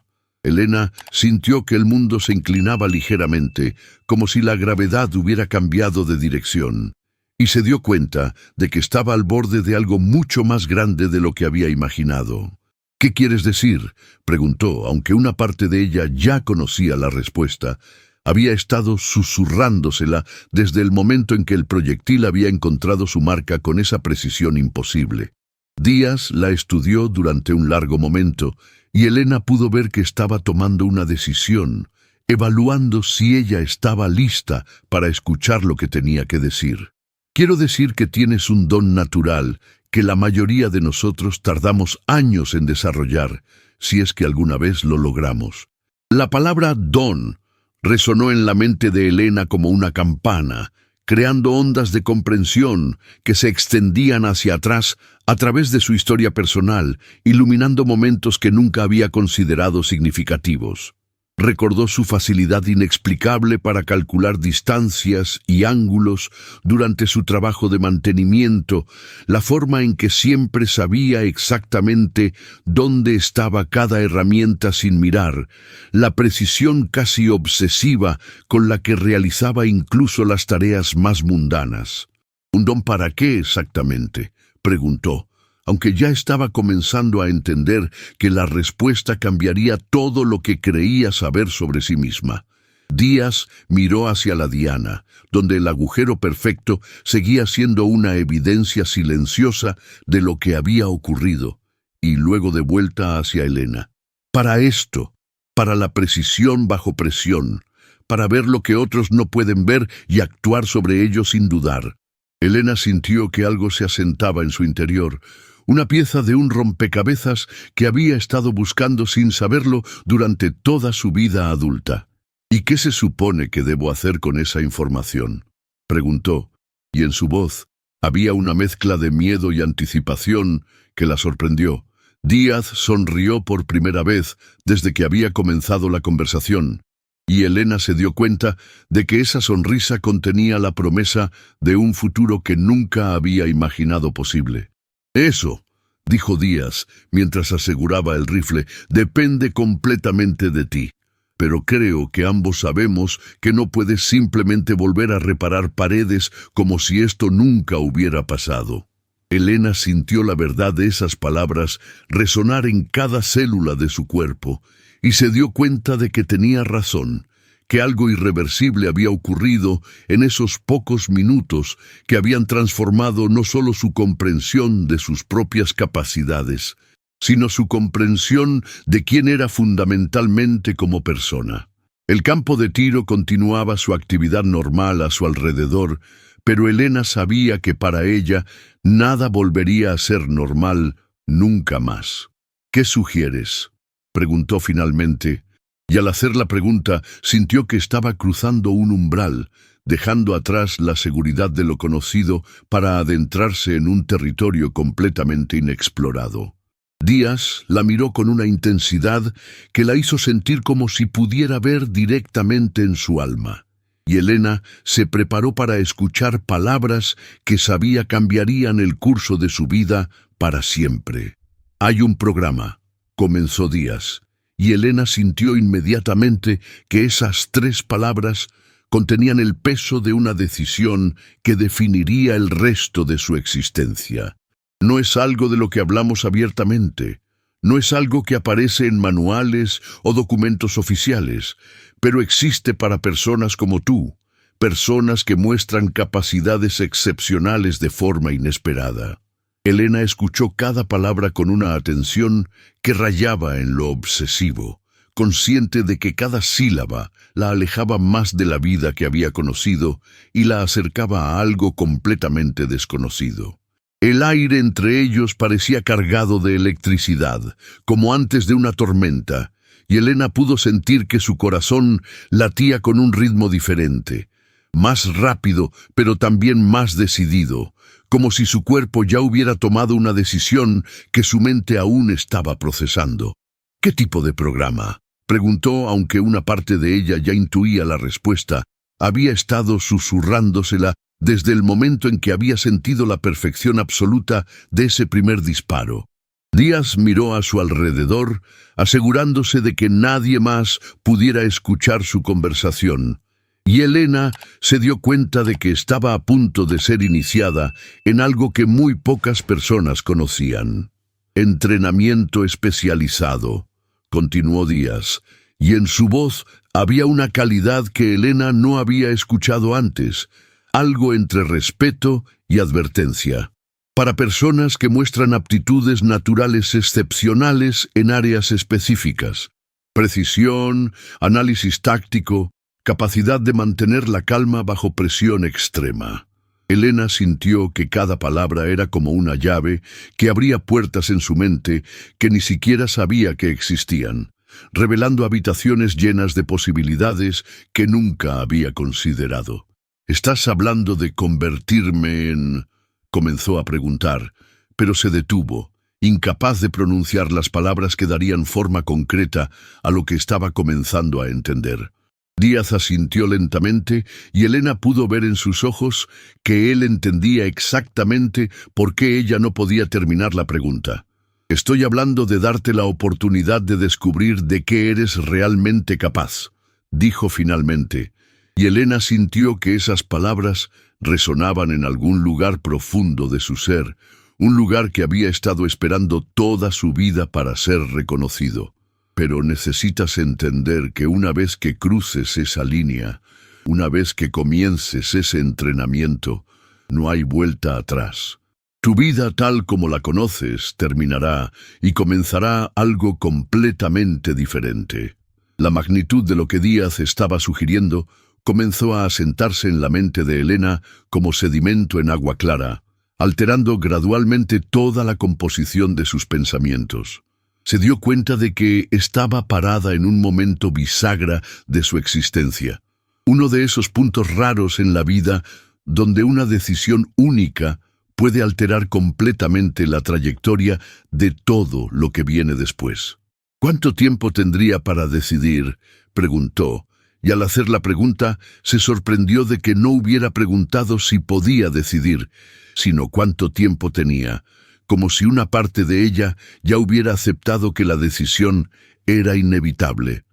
Elena sintió que el mundo se inclinaba ligeramente, como si la gravedad hubiera cambiado de dirección, y se dio cuenta de que estaba al borde de algo mucho más grande de lo que había imaginado. «¿Qué quieres decir?», preguntó, aunque una parte de ella ya conocía la respuesta. Había estado susurrándosela desde el momento en que el proyectil había encontrado su marca con esa precisión imposible. Díaz la estudió durante un largo momento, y Elena pudo ver que estaba tomando una decisión, evaluando si ella estaba lista para escuchar lo que tenía que decir. «Quiero decir que tienes un don natural que la mayoría de nosotros tardamos años en desarrollar, si es que alguna vez lo logramos». La palabra don resonó en la mente de Elena como una campana, creando ondas de comprensión que se extendían hacia atrás a través de su historia personal, iluminando momentos que nunca había considerado significativos. Recordó su facilidad inexplicable para calcular distancias y ángulos durante su trabajo de mantenimiento, la forma en que siempre sabía exactamente dónde estaba cada herramienta sin mirar, la precisión casi obsesiva con la que realizaba incluso las tareas más mundanas. «¿Un don para qué exactamente?», preguntó, aunque ya estaba comenzando a entender que la respuesta cambiaría todo lo que creía saber sobre sí misma. Díaz miró hacia la diana, donde el agujero perfecto seguía siendo una evidencia silenciosa de lo que había ocurrido, y luego de vuelta hacia Elena. «Para esto, para la precisión bajo presión, para ver lo que otros no pueden ver y actuar sobre ello sin dudar». Elena sintió que algo se asentaba en su interior, una pieza de un rompecabezas que había estado buscando sin saberlo durante toda su vida adulta. «¿Y qué se supone que debo hacer con esa información?», preguntó, y en su voz había una mezcla de miedo y anticipación que la sorprendió. Díaz sonrió por primera vez desde que había comenzado la conversación, y Elena se dio cuenta de que esa sonrisa contenía la promesa de un futuro que nunca había imaginado posible. «Eso», dijo Díaz, mientras aseguraba el rifle, «depende completamente de ti. Pero creo que ambos sabemos que no puedes simplemente volver a reparar paredes como si esto nunca hubiera pasado». Elena sintió la verdad de esas palabras resonar en cada célula de su cuerpo, y se dio cuenta de que tenía razón, que algo irreversible había ocurrido en esos pocos minutos que habían transformado no solo su comprensión de sus propias capacidades, sino su comprensión de quién era fundamentalmente como persona. El campo de tiro continuaba su actividad normal a su alrededor, pero Elena sabía que para ella nada volvería a ser normal nunca más. «¿Qué sugieres?», preguntó finalmente, y al hacer la pregunta sintió que estaba cruzando un umbral, dejando atrás la seguridad de lo conocido para adentrarse en un territorio completamente inexplorado. Díaz la miró con una intensidad que la hizo sentir como si pudiera ver directamente en su alma, y Elena se preparó para escuchar palabras que sabía cambiarían el curso de su vida para siempre. «Hay un programa», comenzó Díaz, y Elena sintió inmediatamente que esas 3 palabras contenían el peso de una decisión que definiría el resto de su existencia. No es algo de lo que hablamos abiertamente, no es algo que aparece en manuales o documentos oficiales, pero existe para personas como tú, personas que muestran capacidades excepcionales de forma inesperada. Elena escuchó cada palabra con una atención que rayaba en lo obsesivo, consciente de que cada sílaba la alejaba más de la vida que había conocido y la acercaba a algo completamente desconocido. El aire entre ellos parecía cargado de electricidad, como antes de una tormenta, y Elena pudo sentir que su corazón latía con un ritmo diferente. más rápido, pero también más decidido, como si su cuerpo ya hubiera tomado una decisión que su mente aún estaba procesando. ¿Qué tipo de programa?, preguntó, aunque una parte de ella ya intuía la respuesta. Había estado susurrándosela desde el momento en que había sentido la perfección absoluta de ese primer disparo. Díaz miró a su alrededor, asegurándose de que nadie más pudiera escuchar su conversación, y Elena se dio cuenta de que estaba a punto de ser iniciada en algo que muy pocas personas conocían. Entrenamiento especializado, continuó Díaz, y en su voz había una calidad que Elena no había escuchado antes, algo entre respeto y advertencia. Para personas que muestran aptitudes naturales excepcionales en áreas específicas. Precisión, análisis táctico, capacidad de mantener la calma bajo presión extrema. Elena sintió que cada palabra era como una llave que abría puertas en su mente que ni siquiera sabía que existían, revelando habitaciones llenas de posibilidades que nunca había considerado. «¿Estás hablando de convertirme en...?» comenzó a preguntar, pero se detuvo, incapaz de pronunciar las palabras que darían forma concreta a lo que estaba comenzando a entender. Díaz asintió lentamente y Elena pudo ver en sus ojos que él entendía exactamente por qué ella no podía terminar la pregunta. «Estoy hablando de darte la oportunidad de descubrir de qué eres realmente capaz», dijo finalmente, y Elena sintió que esas palabras resonaban en algún lugar profundo de su ser, un lugar que había estado esperando toda su vida para ser reconocido. «Pero necesitas entender que una vez que cruces esa línea, una vez que comiences ese entrenamiento, no hay vuelta atrás. Tu vida tal como la conoces terminará y comenzará algo completamente diferente». La magnitud de lo que Díaz estaba sugiriendo comenzó a asentarse en la mente de Elena como sedimento en agua clara, alterando gradualmente toda la composición de sus pensamientos. Se dio cuenta de que estaba parada en un momento bisagra de su existencia, uno de esos puntos raros en la vida donde una decisión única puede alterar completamente la trayectoria de todo lo que viene después. «¿Cuánto tiempo tendría para decidir?», preguntó, y al hacer la pregunta se sorprendió de que no hubiera preguntado si podía decidir, sino cuánto tiempo tenía, como si una parte de ella ya hubiera aceptado que la decisión era inevitable.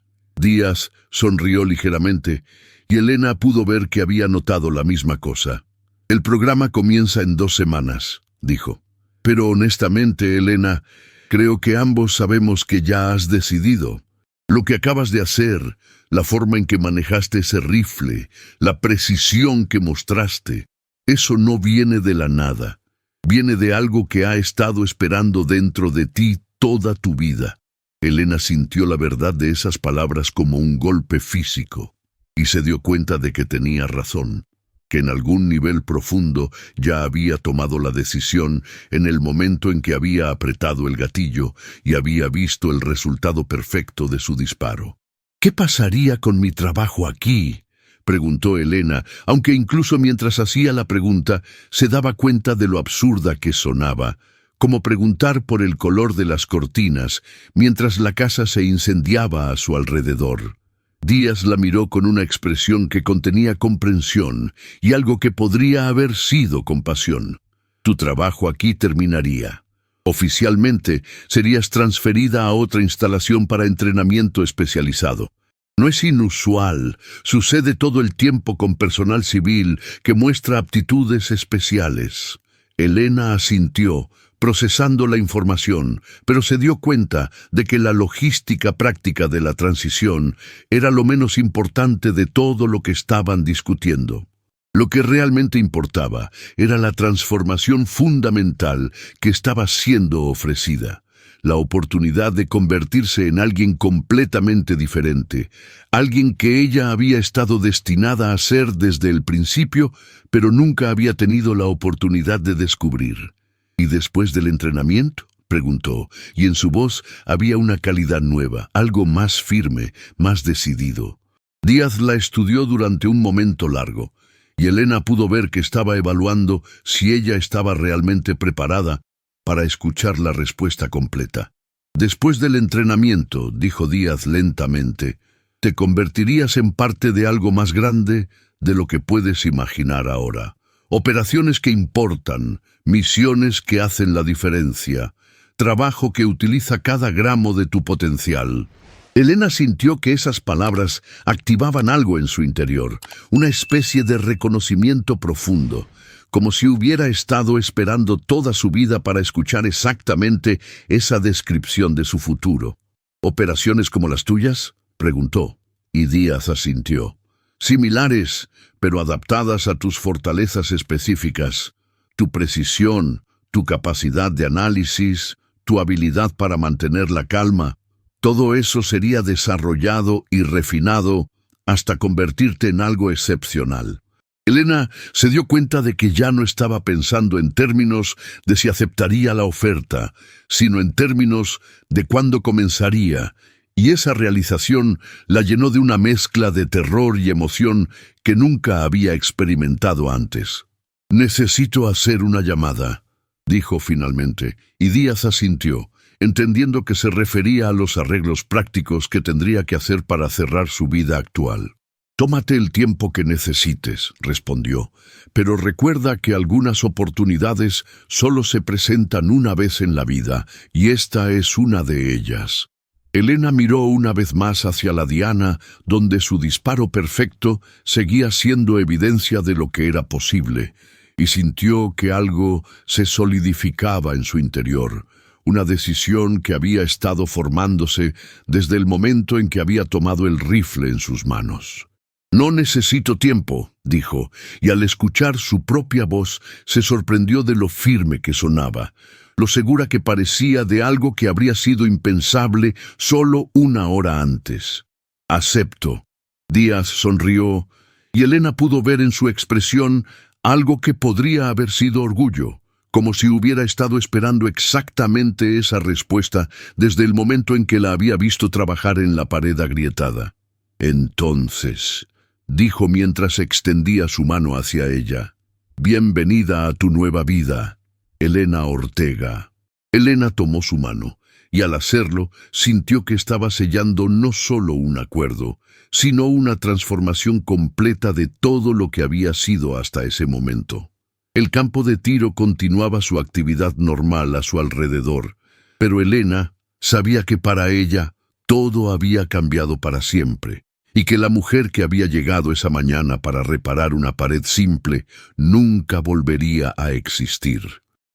Díaz sonrió ligeramente, y Elena pudo ver que había notado la misma cosa. «El programa comienza en 2 semanas», dijo. «Pero honestamente, Elena, creo que ambos sabemos que ya has decidido. Lo que acabas de hacer, la forma en que manejaste ese rifle, la precisión que mostraste, eso no viene de la nada. Viene de algo que ha estado esperando dentro de ti toda tu vida». Elena sintió la verdad de esas palabras como un golpe físico, y se dio cuenta de que tenía razón, que en algún nivel profundo ya había tomado la decisión en el momento en que había apretado el gatillo y había visto el resultado perfecto de su disparo. «¿Qué pasaría con mi trabajo aquí?», preguntó Elena, aunque incluso mientras hacía la pregunta se daba cuenta de lo absurda que sonaba, como preguntar por el color de las cortinas mientras la casa se incendiaba a su alrededor. Díaz la miró con una expresión que contenía comprensión y algo que podría haber sido compasión. «Tu trabajo aquí terminaría. Oficialmente serías transferida a otra instalación para entrenamiento especializado. No es inusual, sucede todo el tiempo con personal civil que muestra aptitudes especiales». Elena asintió, procesando la información, pero se dio cuenta de que la logística práctica de la transición era lo menos importante de todo lo que estaban discutiendo. Lo que realmente importaba era la transformación fundamental que estaba siendo ofrecida, la oportunidad de convertirse en alguien completamente diferente, alguien que ella había estado destinada a ser desde el principio, pero nunca había tenido la oportunidad de descubrir. «¿Y después del entrenamiento?», preguntó, y en su voz había una calidad nueva, algo más firme, más decidido. Díaz la estudió durante un momento largo, y Elena pudo ver que estaba evaluando si ella estaba realmente preparada para escuchar la respuesta completa. Después del entrenamiento, dijo Díaz lentamente, te convertirías en parte de algo más grande de lo que puedes imaginar ahora. Operaciones que importan, misiones que hacen la diferencia, trabajo que utiliza cada gramo de tu potencial. Elena sintió que esas palabras activaban algo en su interior, una especie de reconocimiento profundo, como si hubiera estado esperando toda su vida para escuchar exactamente esa descripción de su futuro. ¿Operaciones como las tuyas?, preguntó, y Díaz asintió. Similares, pero adaptadas a tus fortalezas específicas, tu precisión, tu capacidad de análisis, tu habilidad para mantener la calma. Todo eso sería desarrollado y refinado hasta convertirte en algo excepcional. Elena se dio cuenta de que ya no estaba pensando en términos de si aceptaría la oferta, sino en términos de cuándo comenzaría, y esa realización la llenó de una mezcla de terror y emoción que nunca había experimentado antes. «Necesito hacer una llamada», dijo finalmente, y Díaz asintió, entendiendo que se refería a los arreglos prácticos que tendría que hacer para cerrar su vida actual. «Tómate el tiempo que necesites», respondió, «pero recuerda que algunas oportunidades solo se presentan una vez en la vida, y esta es una de ellas». Elena miró una vez más hacia la diana, donde su disparo perfecto seguía siendo evidencia de lo que era posible, y sintió que algo se solidificaba en su interior, una decisión que había estado formándose desde el momento en que había tomado el rifle en sus manos. «No necesito tiempo», dijo, y al escuchar su propia voz se sorprendió de lo firme que sonaba, lo segura que parecía de algo que habría sido impensable solo una hora antes. «Acepto». Díaz sonrió, y Elena pudo ver en su expresión algo que podría haber sido orgullo, como si hubiera estado esperando exactamente esa respuesta desde el momento en que la había visto trabajar en la pared agrietada. «Entonces», dijo mientras extendía su mano hacia ella, «bienvenida a tu nueva vida, Elena Ortega». Elena tomó su mano, y al hacerlo sintió que estaba sellando no solo un acuerdo, sino una transformación completa de todo lo que había sido hasta ese momento. El campo de tiro continuaba su actividad normal a su alrededor, pero Elena sabía que para ella todo había cambiado para siempre, y que la mujer que había llegado esa mañana para reparar una pared simple nunca volvería a existir.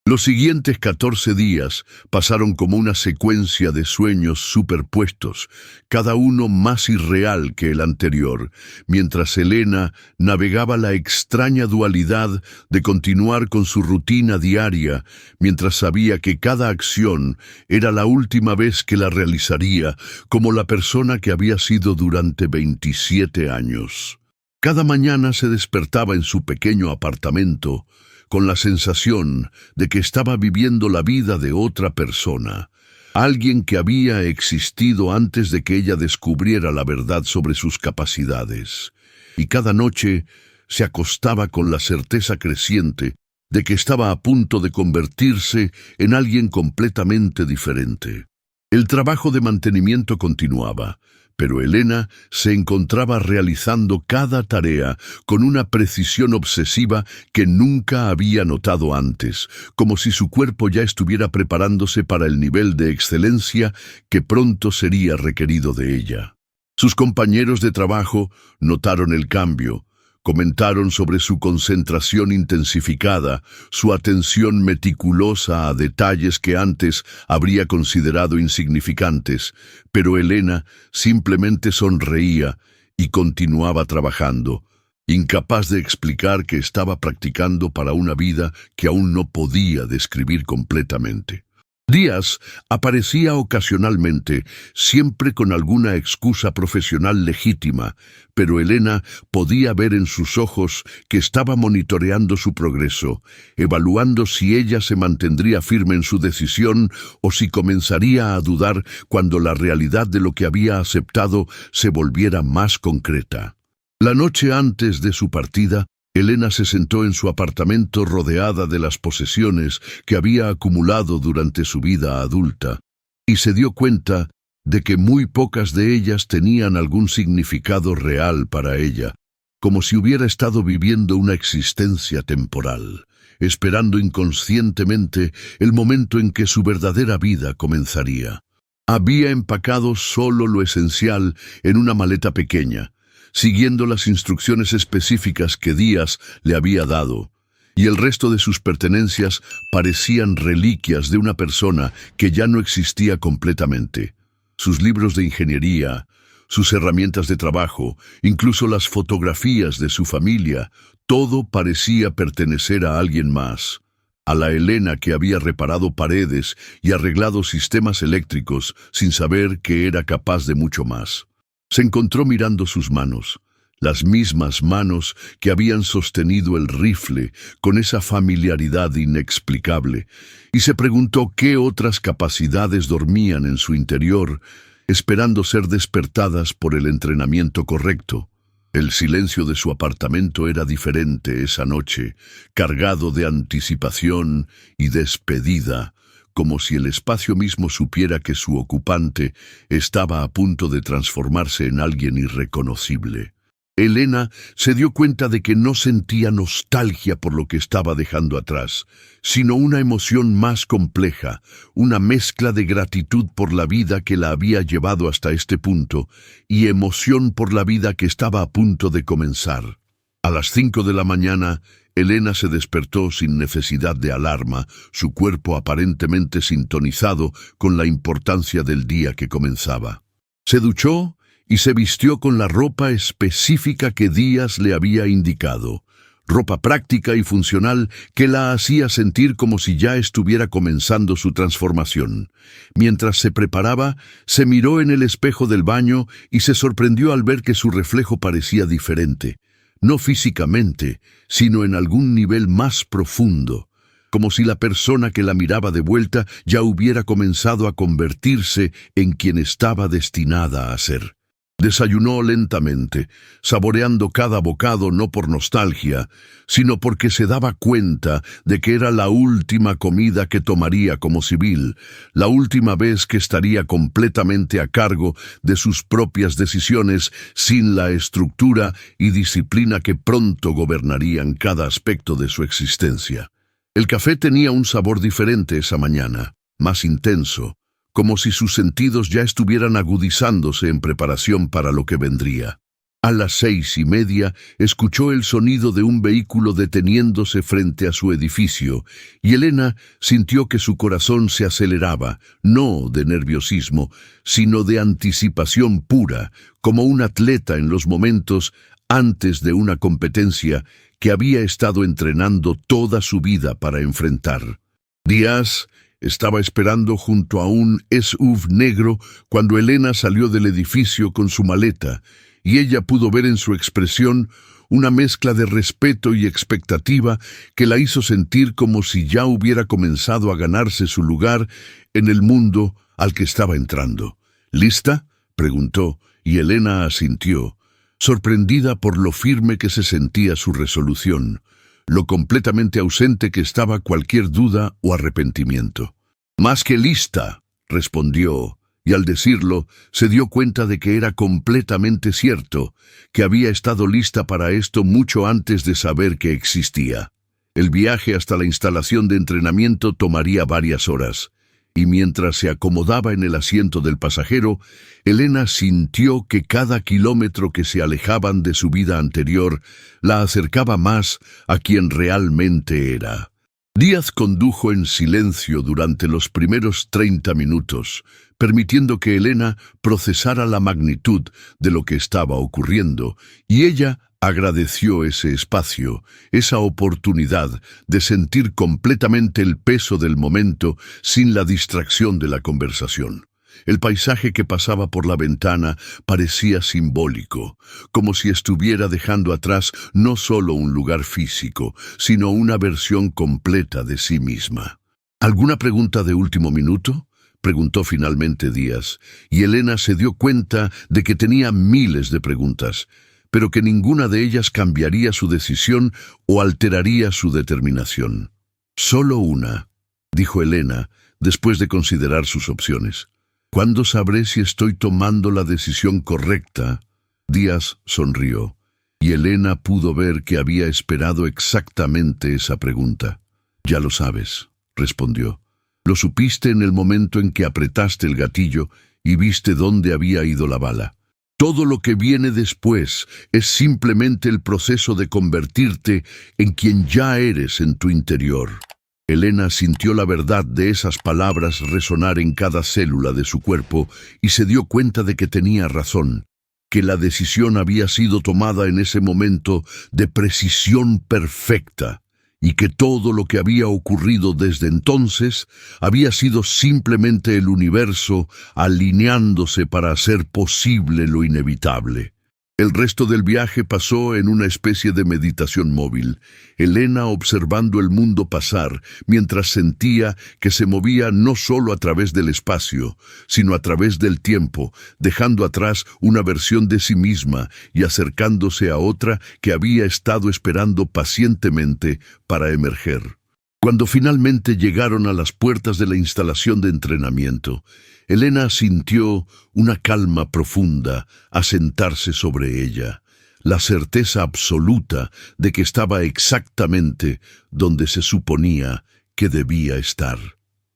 Los siguientes 14 días pasaron como una secuencia de sueños superpuestos, cada uno más irreal que el anterior, mientras Elena navegaba la extraña dualidad de continuar con su rutina diaria, mientras sabía que cada acción era la última vez que la realizaría como la persona que había sido durante 27 años. Cada mañana se despertaba en su pequeño apartamento, con la sensación de que estaba viviendo la vida de otra persona, alguien que había existido antes de que ella descubriera la verdad sobre sus capacidades, y cada noche se acostaba con la certeza creciente de que estaba a punto de convertirse en alguien completamente diferente. El trabajo de mantenimiento continuaba, pero Elena se encontraba realizando cada tarea con una precisión obsesiva que nunca había notado antes, como si su cuerpo ya estuviera preparándose para el nivel de excelencia que pronto sería requerido de ella. Sus compañeros de trabajo notaron el cambio, comentaron sobre su concentración intensificada, su atención meticulosa a detalles que antes habría considerado insignificantes, pero Elena simplemente sonreía y continuaba trabajando, incapaz de explicar que estaba practicando para una vida que aún no podía describir completamente. Díaz aparecía ocasionalmente, siempre con alguna excusa profesional legítima, pero Elena podía ver en sus ojos que estaba monitoreando su progreso, evaluando si ella se mantendría firme en su decisión o si comenzaría a dudar cuando la realidad de lo que había aceptado se volviera más concreta. La noche antes de su partida, Elena se sentó en su apartamento rodeada de las posesiones que había acumulado durante su vida adulta, y se dio cuenta de que muy pocas de ellas tenían algún significado real para ella, como si hubiera estado viviendo una existencia temporal, esperando inconscientemente el momento en que su verdadera vida comenzaría. Había empacado solo lo esencial en una maleta pequeña, siguiendo las instrucciones específicas que Díaz le había dado, y el resto de sus pertenencias parecían reliquias de una persona que ya no existía completamente. Sus libros de ingeniería, sus herramientas de trabajo, incluso las fotografías de su familia, todo parecía pertenecer a alguien más, a la Elena que había reparado paredes y arreglado sistemas eléctricos sin saber que era capaz de mucho más. Se encontró mirando sus manos, las mismas manos que habían sostenido el rifle con esa familiaridad inexplicable, y se preguntó qué otras capacidades dormían en su interior, esperando ser despertadas por el entrenamiento correcto. El silencio de su apartamento era diferente esa noche, cargado de anticipación y despedida, como si el espacio mismo supiera que su ocupante estaba a punto de transformarse en alguien irreconocible. Elena se dio cuenta de que no sentía nostalgia por lo que estaba dejando atrás, sino una emoción más compleja, una mezcla de gratitud por la vida que la había llevado hasta este punto y emoción por la vida que estaba a punto de comenzar. A las 5 de la mañana, Elena se despertó sin necesidad de alarma, su cuerpo aparentemente sintonizado con la importancia del día que comenzaba. Se duchó y se vistió con la ropa específica que Díaz le había indicado, ropa práctica y funcional que la hacía sentir como si ya estuviera comenzando su transformación. Mientras se preparaba, se miró en el espejo del baño y se sorprendió al ver que su reflejo parecía diferente, no físicamente, sino en algún nivel más profundo, como si la persona que la miraba de vuelta ya hubiera comenzado a convertirse en quien estaba destinada a ser. Desayunó lentamente, saboreando cada bocado no por nostalgia, sino porque se daba cuenta de que era la última comida que tomaría como civil, la última vez que estaría completamente a cargo de sus propias decisiones sin la estructura y disciplina que pronto gobernarían cada aspecto de su existencia. El café tenía un sabor diferente esa mañana, más intenso, como si sus sentidos ya estuvieran agudizándose en preparación para lo que vendría. A las 6:30 escuchó el sonido de un vehículo deteniéndose frente a su edificio, y Elena sintió que su corazón se aceleraba, no de nerviosismo, sino de anticipación pura, como un atleta en los momentos antes de una competencia que había estado entrenando toda su vida para enfrentar. Díaz estaba esperando junto a un SUV negro cuando Elena salió del edificio con su maleta, y ella pudo ver en su expresión una mezcla de respeto y expectativa que la hizo sentir como si ya hubiera comenzado a ganarse su lugar en el mundo al que estaba entrando. ¿Lista?, preguntó, y Elena asintió, sorprendida por lo firme que se sentía su resolución, lo completamente ausente que estaba cualquier duda o arrepentimiento. «Más que lista», respondió, y al decirlo se dio cuenta de que era completamente cierto, que había estado lista para esto mucho antes de saber que existía. El viaje hasta la instalación de entrenamiento tomaría varias horas, y mientras se acomodaba en el asiento del pasajero, Elena sintió que cada kilómetro que se alejaban de su vida anterior la acercaba más a quien realmente era. Díaz condujo en silencio durante los primeros 30 minutos, permitiendo que Elena procesara la magnitud de lo que estaba ocurriendo, y ella agradeció ese espacio, esa oportunidad de sentir completamente el peso del momento sin la distracción de la conversación. El paisaje que pasaba por la ventana parecía simbólico, como si estuviera dejando atrás no solo un lugar físico, sino una versión completa de sí misma. ¿Alguna pregunta de último minuto?, preguntó finalmente Díaz, y Elena se dio cuenta de que tenía miles de preguntas, pero que ninguna de ellas cambiaría su decisión o alteraría su determinación. «Solo una», dijo Elena, después de considerar sus opciones. «¿Cuándo sabré si estoy tomando la decisión correcta?» Díaz sonrió, y Elena pudo ver que había esperado exactamente esa pregunta. «Ya lo sabes», respondió. «Lo supiste en el momento en que apretaste el gatillo y viste dónde había ido la bala. Todo lo que viene después es simplemente el proceso de convertirte en quien ya eres en tu interior». Elena sintió la verdad de esas palabras resonar en cada célula de su cuerpo y se dio cuenta de que tenía razón, que la decisión había sido tomada en ese momento de precisión perfecta, y que todo lo que había ocurrido desde entonces había sido simplemente el universo alineándose para hacer posible lo inevitable. El resto del viaje pasó en una especie de meditación móvil, Elena observando el mundo pasar mientras sentía que se movía no solo a través del espacio, sino a través del tiempo, dejando atrás una versión de sí misma y acercándose a otra que había estado esperando pacientemente para emerger. Cuando finalmente llegaron a las puertas de la instalación de entrenamiento, Elena sintió una calma profunda asentarse sobre ella, la certeza absoluta de que estaba exactamente donde se suponía que debía estar.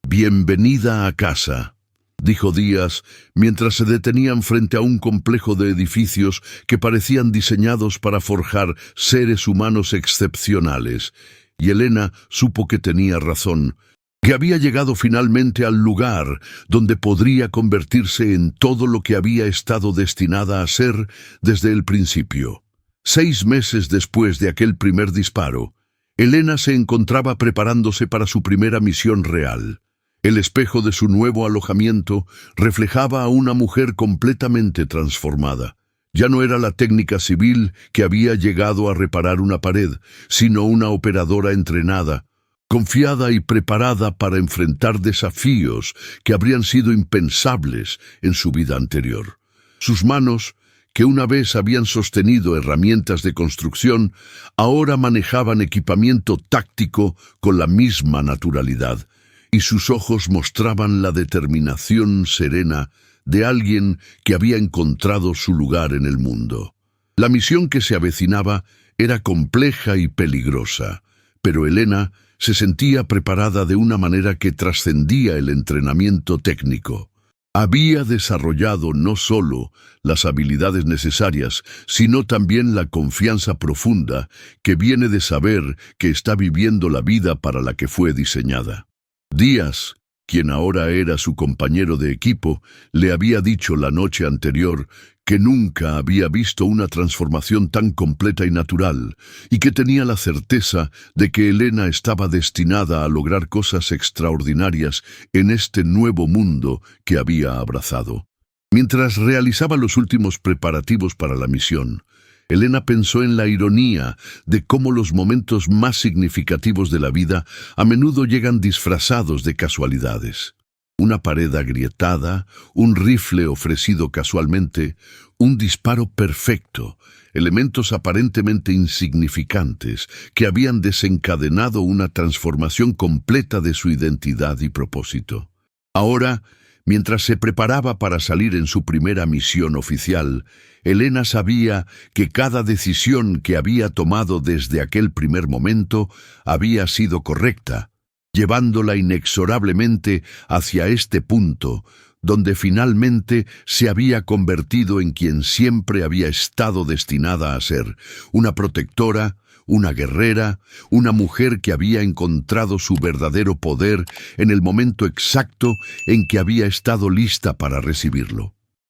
«Bienvenida a casa», dijo Díaz, mientras se detenían frente a un complejo de edificios que parecían diseñados para forjar seres humanos excepcionales, y Elena supo que tenía razón, que había llegado finalmente al lugar donde podría convertirse en todo lo que había estado destinada a ser desde el principio. 6 meses después de aquel primer disparo, Elena se encontraba preparándose para su primera misión real. El espejo de su nuevo alojamiento reflejaba a una mujer completamente transformada. Ya no era la técnica civil que había llegado a reparar una pared, sino una operadora entrenada, confiada y preparada para enfrentar desafíos que habrían sido impensables en su vida anterior. Sus manos, que una vez habían sostenido herramientas de construcción, ahora manejaban equipamiento táctico con la misma naturalidad, y sus ojos mostraban la determinación serena de alguien que había encontrado su lugar en el mundo. La misión que se avecinaba era compleja y peligrosa, pero Elena se sentía preparada de una manera que trascendía el entrenamiento técnico. Había desarrollado no solo las habilidades necesarias, sino también la confianza profunda que viene de saber que está viviendo la vida para la que fue diseñada. Díaz, quien ahora era su compañero de equipo, le había dicho la noche anterior que nunca había visto una transformación tan completa y natural, y que tenía la certeza de que Elena estaba destinada a lograr cosas extraordinarias en este nuevo mundo que había abrazado. Mientras realizaba los últimos preparativos para la misión, Elena pensó en la ironía de cómo los momentos más significativos de la vida a menudo llegan disfrazados de casualidades. Una pared agrietada, un rifle ofrecido casualmente, un disparo perfecto, elementos aparentemente insignificantes que habían desencadenado una transformación completa de su identidad y propósito. Ahora, mientras se preparaba para salir en su primera misión oficial, Elena sabía que cada decisión que había tomado desde aquel primer momento había sido correcta, llevándola inexorablemente hacia este punto, donde finalmente se había convertido en quien siempre había estado destinada a ser, una protectora, una guerrera, una mujer que había encontrado su verdadero poder en el momento exacto en que había estado lista para recibirlo.